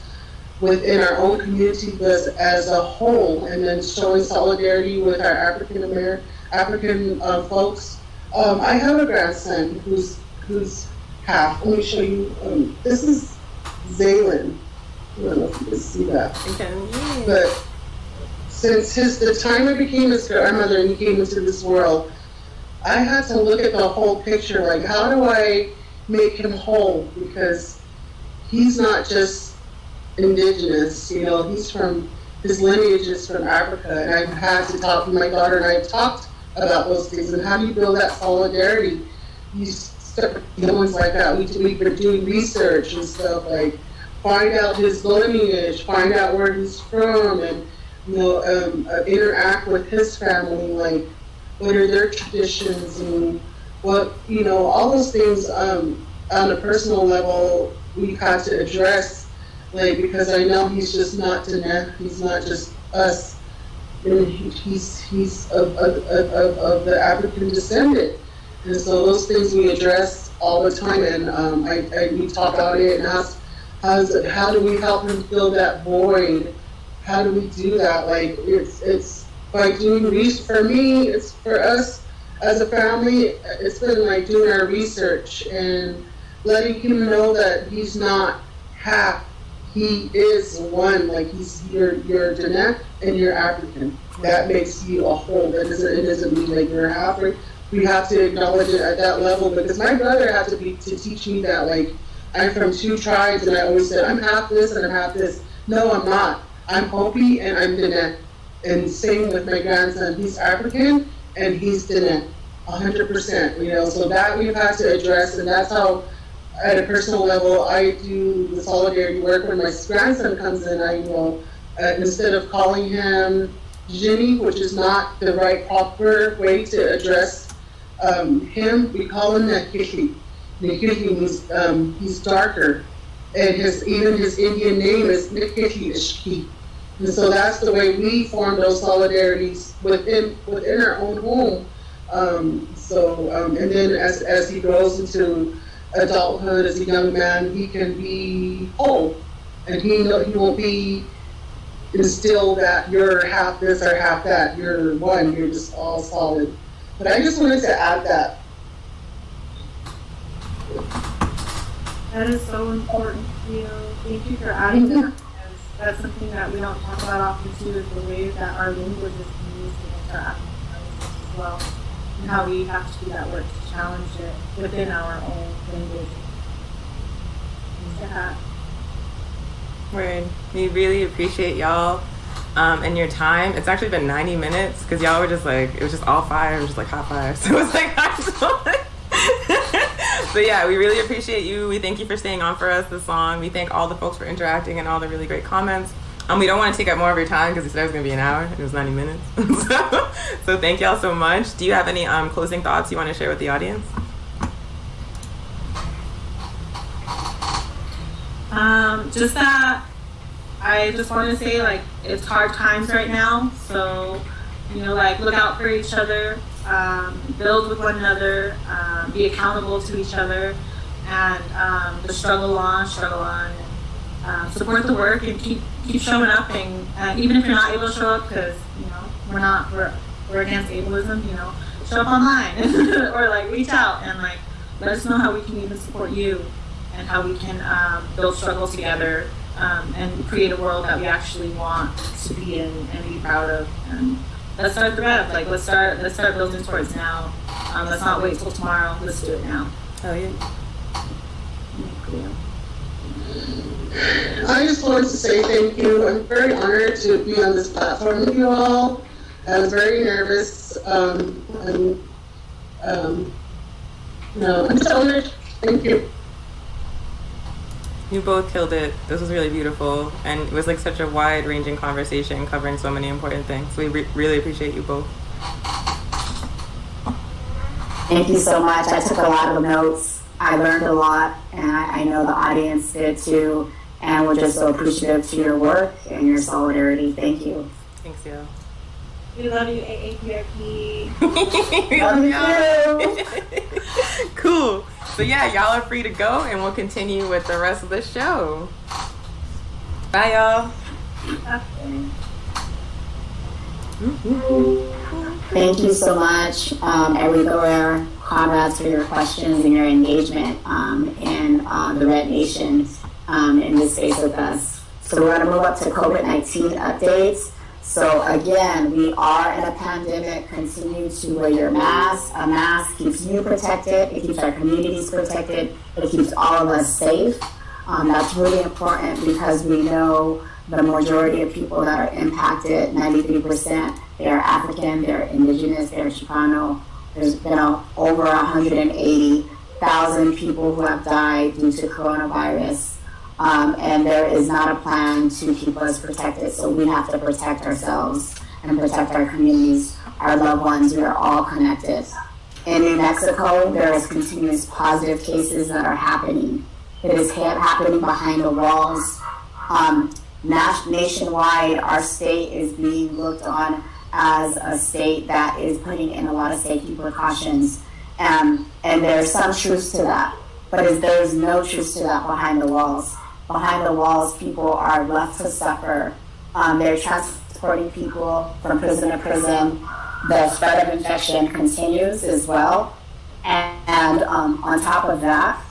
within our own community, but as a whole, and then showing solidarity with our African folks. I have a grandson who's half. Let me show you. This is Zaylin. I don't know if you can see that. Okay. But since the time I became his grandmother and he came into this world, I had to look at the whole picture. Like, how do I make him whole? Because he's not just indigenous. His lineage is from Africa, and I've had to talk to my daughter, and I've talked about those things, and how do you build that solidarity? You start doing like that. We've been doing research and stuff, like, find out his lineage, find out where he's from, and interact with his family, like, what are their traditions, and what, all those things on a personal level we've had to address, like, because I know he's just not he's not just us. and he's of the African descendant. And so those things we address all the time, and we talk about it and ask, how do we help him fill that void? How do we do that? Like, it's by doing research. For me, it's for us as a family, it's been like doing our research and letting him know that he's not half. He is one. Like, you're Diné and you're African. That makes you a whole. It doesn't mean like you're half. We have to acknowledge it at that level, because my brother had to teach me that, like, I'm from 2 tribes, and I always said, I'm half this and I'm half this. No, I'm not. I'm Hopi and I'm Diné. And same with my grandson. He's African and he's Diné, 100%, you know. So that we've had to address, and that's how, at a personal level, I do the solidarity work. When my grandson comes in, I, you know, instead of calling him Jimmy, which is not the right proper way to address him, we call him Nakiki. Nakiki means he's darker, and even his Indian name is Nakiki Ishki. And so that's the way we form those solidarities within our own home. And then as he grows into adulthood, as a young man, he can be whole, and he won't be instilled that you're half this or half that. You're one. You're just all solid. But I just wanted to add that. That is so important, Cleo. Thank you for adding that, because that's something that we don't talk about often too, is the ways that our language is used against our African languages as well, and how we have to do that work to challenge it within our own language. Word. We really appreciate y'all and your time. It's actually been 90 minutes because y'all were just like, it was just all fire. It was just like hot fire. So it was like, but yeah, we really appreciate you. We thank you for staying on for us this long. We thank all the folks for interacting and all the really great comments. We don't want to take up more of your time because we said it was going to be an hour and it was 90 minutes. So thank y'all so much. Do you have any closing thoughts you want to share with the audience? Just that I just want to say, like, it's hard times right now, so, you know, like, look out for each other, build with one another, be accountable to each other, and just struggle on, support the work, and keep showing up, and even if you're not able to show up, because, you know, we're against ableism, you know, show up online, or, like, reach out, and, like, let us know how we can even support you, and how we can build struggles together, and create a world that we actually want to be in and be proud of. And let's start the rev. Like, let's start building towards now. Let's not wait till tomorrow. Let's do it now. Oh yeah. I just wanted to say thank you. I'm very honored to be on this platform with you all. I was very nervous. I'm just honored. Thank you. You both killed it. This was really beautiful, and it was like such a wide-ranging conversation covering so many important things. We really appreciate you both. Thank you so much. I took a lot of notes. I learned a lot, and I know the audience did too. And we're just so appreciative to your work and your solidarity. Thank you. Thanks, yo. We love you, AAPRP. We love you. Cool. So yeah, y'all are free to go, and we'll continue with the rest of the show. Bye, y'all. Thank you so much, everywhere, comrades, for your questions and your engagement in the Red Nation in this space with us. So we're going to move up to COVID-19 updates. So again, we are in a pandemic. Continue to wear your mask. A mask keeps you protected. It keeps our communities protected. It keeps all of us safe. That's really important because we know the majority of people that are impacted, 93%, they are African, they're indigenous, they're Chicano. There's been over 180,000 people who have died due to coronavirus. And there is not a plan to keep us protected. So we have to protect ourselves and protect our communities, our loved ones. We are all connected. In New Mexico, there is continuous positive cases that are happening. It is happening behind the walls. Nationwide, our state is being looked on as a state that is putting in a lot of safety precautions. And there's some truth to that, but there's no truth to that behind the walls. Behind the walls, people are left to suffer. They're transporting people from prison to prison. The spread of infection continues as well. And on top of that,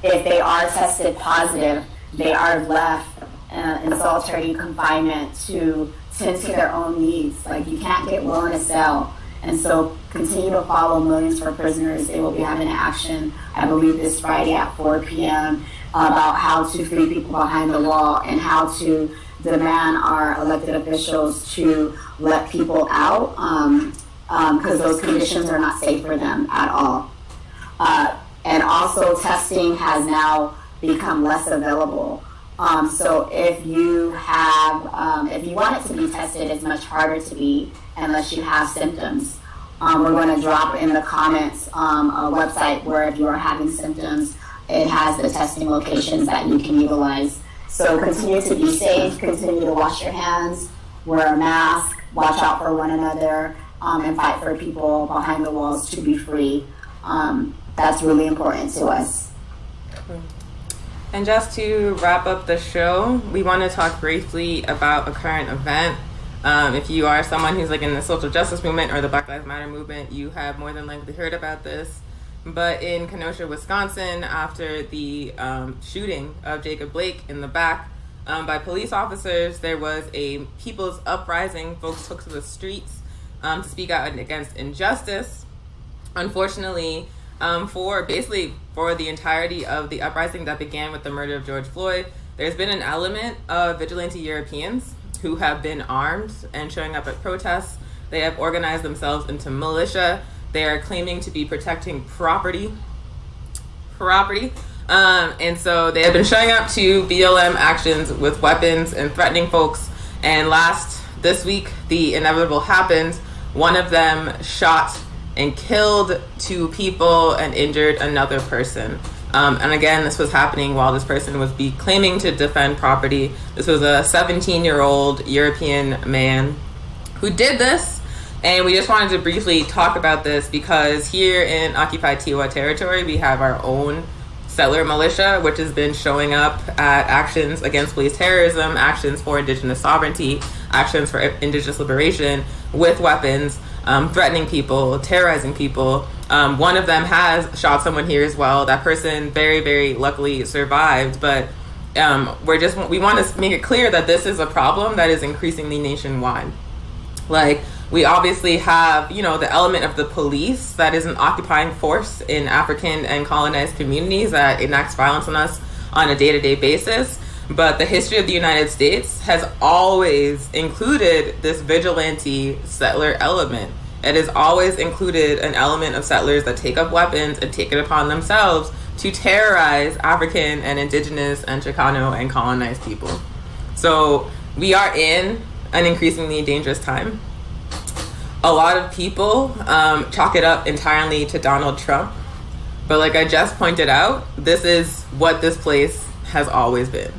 if they are tested positive, they are left in solitary confinement to tend to their own needs. Like, you can't get well in a cell. And so continue to follow Millions for Prisoners. They will be having an action, I believe, this Friday at 4 p.m. about how to free people behind the wall and how to demand our elected officials to let people out, because those conditions are not safe for them at all. And also, testing has now become less available. So if you want it to be tested, it's much harder to be unless you have symptoms. We're going to drop in the comments a website where if you are having symptoms, it has the testing locations that you can utilize. So continue to be safe, continue to wash your hands, wear a mask, watch out for one another, and fight for people behind the walls to be free. That's really important to us. And just to wrap up the show, we want to talk briefly about a current event. If you are someone who's like in the social justice movement or the Black Lives Matter movement, you have more than likely heard about this. But in Kenosha, Wisconsin, after the shooting of Jacob Blake in the back by police officers, there was a people's uprising. Folks took to the streets to speak out against injustice. Unfortunately, for the entirety of the uprising that began with the murder of George Floyd, there's been an element of vigilante Europeans who have been armed and showing up at protests. They have organized themselves into militia. They are claiming to be protecting property. And so they have been showing up to BLM actions with weapons and threatening folks. And this week, the inevitable happened. One of them shot and killed 2 people and injured another person. And again, this was happening while this person was claiming to defend property. This was a 17-year-old European man who did this. And we just wanted to briefly talk about this because here in occupied Tewa territory, we have our own settler militia, which has been showing up at actions against police terrorism, actions for indigenous sovereignty, actions for indigenous liberation with weapons, threatening people, terrorizing people. One of them has shot someone here as well. That person very, very luckily survived, but we want to make it clear that this is a problem that is increasingly nationwide. Like, we obviously have, the element of the police that is an occupying force in African and colonized communities that enacts violence on us on a day-to-day basis. But the history of the United States has always included this vigilante settler element. It has always included an element of settlers that take up weapons and take it upon themselves to terrorize African and indigenous and Chicano and colonized people. So we are in an increasingly dangerous time. A lot of people chalk it up entirely to Donald Trump. But like I just pointed out, this is what this place has always been.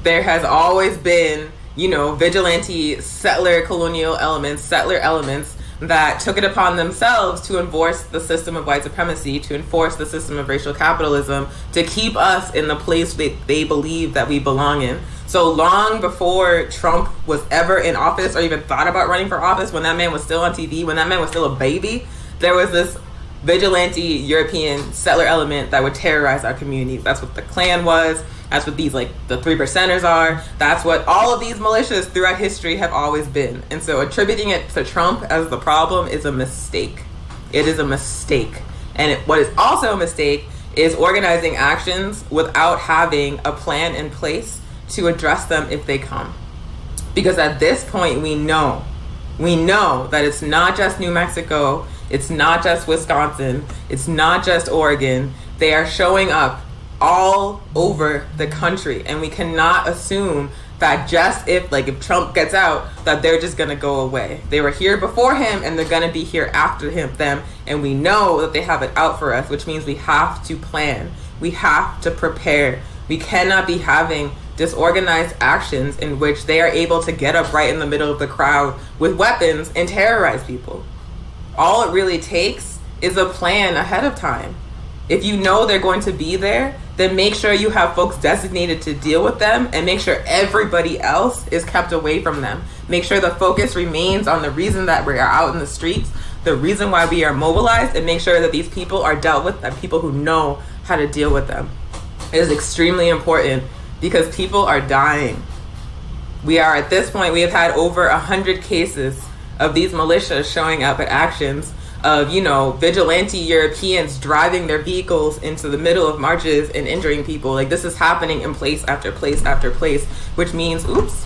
There has always been, vigilante settler colonial elements, settler elements that took it upon themselves to enforce the system of white supremacy, to enforce the system of racial capitalism, to keep us in the place they believe that we belong in. So long before Trump was ever in office or even thought about running for office, when that man was still on TV, when that man was still a baby, there was this vigilante European settler element that would terrorize our communities. That's what the Klan was. That's what these, the 3%ers are. That's what all of these militias throughout history have always been. And so attributing it to Trump as the problem is a mistake. It is a mistake. And what is also a mistake is organizing actions without having a plan in place to address them if they come. Because at this point, we know that it's not just New Mexico, it's not just Wisconsin, it's not just Oregon. They are showing up all over the country, and we cannot assume that just if Trump gets out, that they're just gonna go away. They were here before him, and they're gonna be here after them, and we know that they have it out for us, which means we have to plan, we have to prepare. We cannot be having disorganized actions in which they are able to get up right in the middle of the crowd with weapons and terrorize people. All it really takes is a plan ahead of time. If you know they're going to be there, then make sure you have folks designated to deal with them, and make sure everybody else is kept away from them. Make sure the focus remains on the reason that we are out in the streets, the reason why we are mobilized, and make sure that these people are dealt with by people who know how to deal with them. It is extremely important because people are dying. We are at this point, we have had over 100 cases of these militias showing up at actions of, vigilante Europeans driving their vehicles into the middle of marches and injuring people. Like, this is happening in place after place after place, which means, oops,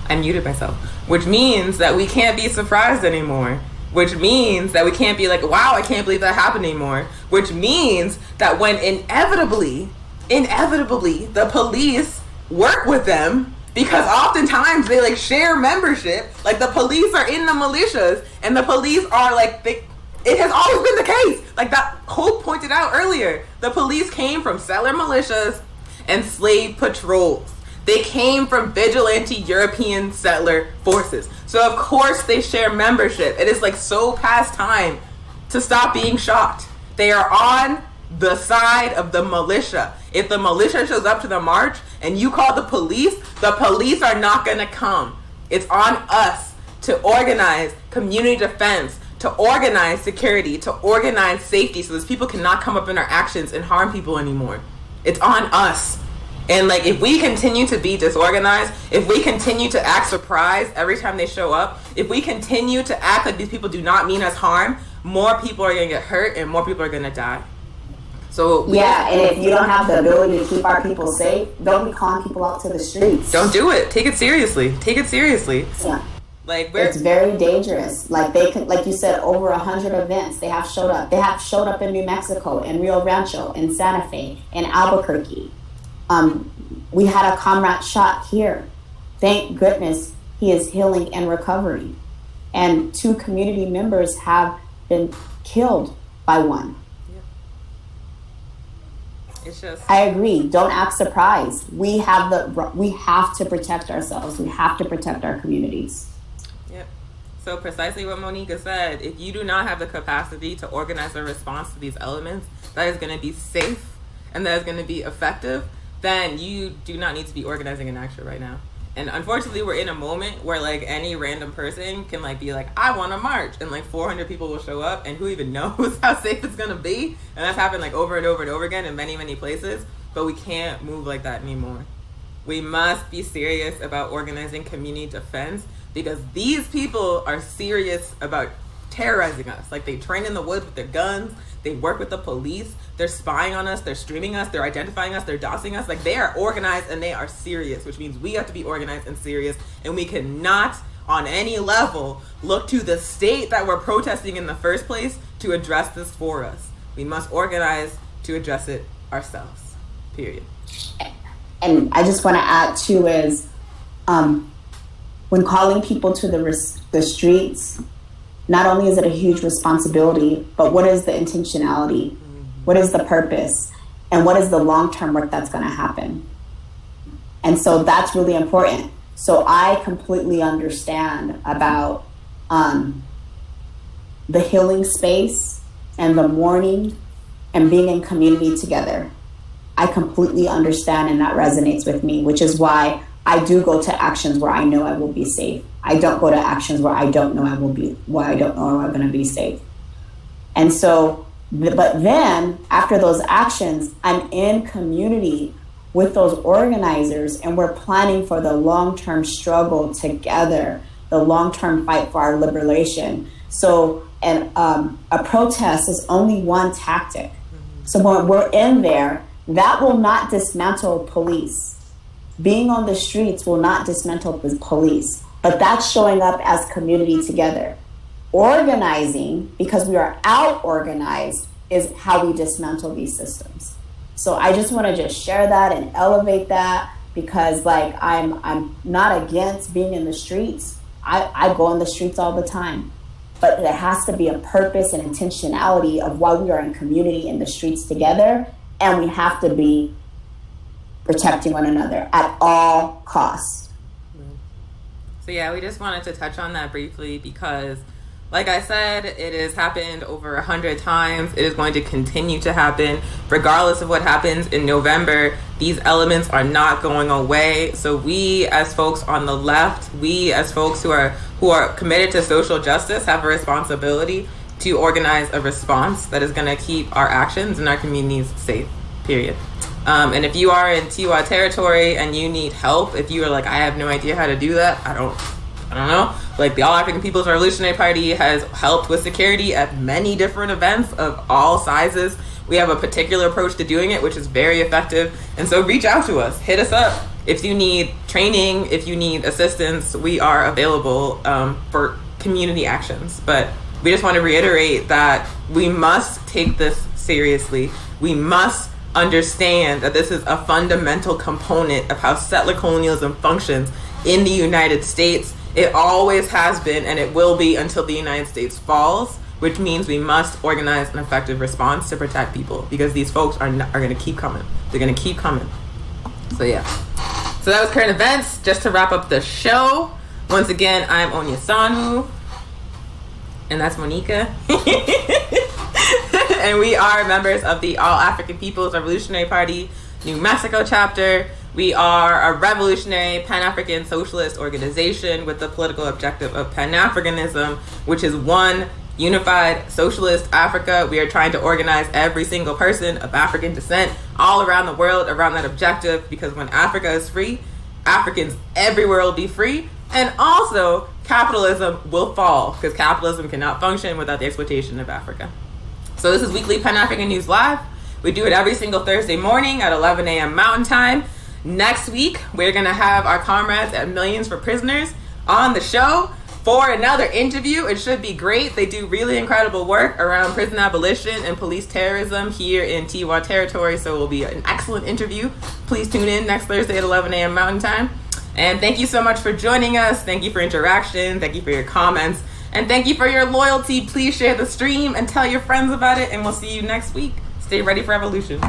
I muted myself, which means that we can't be surprised anymore, which means that we can't be like, wow, I can't believe that happened anymore, which means that when inevitably, the police work with them, because oftentimes they share membership. Like, the police are in the militias, and the police are it has always been the case. Like that Hope pointed out earlier, the police came from settler militias and slave patrols. They came from vigilante European settler forces. So of course they share membership. It is so past time to stop being shocked. They are on the side of the militia. If the militia shows up to the march and you call the police are not going to come. It's on us to organize community defense, to organize security, to organize safety, so those people cannot come up in our actions and harm people anymore. It's on us. And if we continue to be disorganized, if we continue to act surprised every time they show up, if we continue to act like these people do not mean us harm, more people are going to get hurt and more people are going to die. So yeah, and if you don't have the ability to keep our people safe, don't be calling people out to the streets. Don't do it. Take it seriously. Yeah. It's very dangerous. They could, like you said, over 100 events they have showed up. They have showed up in New Mexico, in Rio Rancho, in Santa Fe, in Albuquerque. We had a comrade shot here. Thank goodness he is healing and recovering. And 2 community members have been killed by one. It's just, I agree. Don't act surprised. We have to protect ourselves. We have to protect our communities. Yep. So precisely what Monica said, if you do not have the capacity to organize a response to these elements that is going to be safe and that is going to be effective, then you do not need to be organizing an action right now. And unfortunately, we're in a moment where any random person can be I want to march, and 400 people will show up, and who even knows how safe it's going to be. And that's happened over and over and over again in many, many places. But we can't move like that anymore. We must be serious about organizing community defense, because these people are serious about terrorizing us. They train in the woods with their guns. They work with the police. They're spying on us. They're streaming us. They're identifying us. They're doxing us. They are organized and they are serious, which means we have to be organized and serious. And we cannot, on any level, look to the state that we're protesting in the first place to address this for us. We must organize to address it ourselves. Period. And I just want to add too is, when calling people to the streets, not only is it a huge responsibility, but what is the intentionality? What is the purpose? And what is the long-term work that's going to happen? And so that's really important. So I completely understand about the healing space and the mourning and being in community together. I completely understand, and that resonates with me, which is why I do go to actions where I know I will be safe. I don't go to actions where I don't know I'm going to be safe. And so, but then after those actions, I'm in community with those organizers, and we're planning for the long-term struggle together, the long-term fight for our liberation. So, and a protest is only one tactic. So when we're in there, that will not dismantle police. Being on the streets will not dismantle the police, but that's showing up as community together. Organizing, because we are out-organized, is how we dismantle these systems. So I just want to just share that and elevate that, because I'm not against being in the streets. I go in the streets all the time, but there has to be a purpose and intentionality of why we are in community in the streets together, and we have to be protecting one another at all costs. So yeah, we just wanted to touch on that briefly because, like I said, it has happened over 100 times. It is going to continue to happen. Regardless of what happens in November, these elements are not going away. So we as folks on the left, we as folks who are committed to social justice have a responsibility to organize a response that is going to keep our actions and our communities safe, period. And if you are in Tiwa territory and you need help, if you are like, I have no idea how to do that, I don't know. Like, the All African People's Revolutionary Party has helped with security at many different events of all sizes. We have a particular approach to doing it, which is very effective. And so reach out to us, hit us up. If you need training, if you need assistance, we are available for community actions. But we just want to reiterate that we must take this seriously. We must understand that this is a fundamental component of how settler colonialism functions in the United States. It always has been, and it will be until the United States falls, which means we must organize an effective response to protect people, because these folks are going to keep coming. They're going to keep coming. So yeah. So that was current events. Just to wrap up the show, once again, I'm Onya Sanu, and that's Monica. And we are members of the All African People's Revolutionary Party New Mexico chapter. We are a revolutionary Pan-African socialist organization with the political objective of Pan-Africanism, which is one unified socialist Africa. We are trying to organize every single person of African descent all around the world around that objective, because when Africa is free, Africans everywhere will be free. And also, capitalism will fall, because capitalism cannot function without the exploitation of Africa. So this is Weekly Pan-African News Live. We do it every single Thursday morning at 11 a.m. Mountain Time. Next week, we're going to have our comrades at Millions for Prisoners on the show for another interview. It should be great. They do really incredible work around prison abolition and police terrorism here in Tiwa territory, so it will be an excellent interview. Please tune in next Thursday at 11 a.m. Mountain Time. And thank you so much for joining us. Thank you for interaction. Thank you for your comments. And thank you for your loyalty. Please share the stream and tell your friends about it. And we'll see you next week. Stay ready for evolution.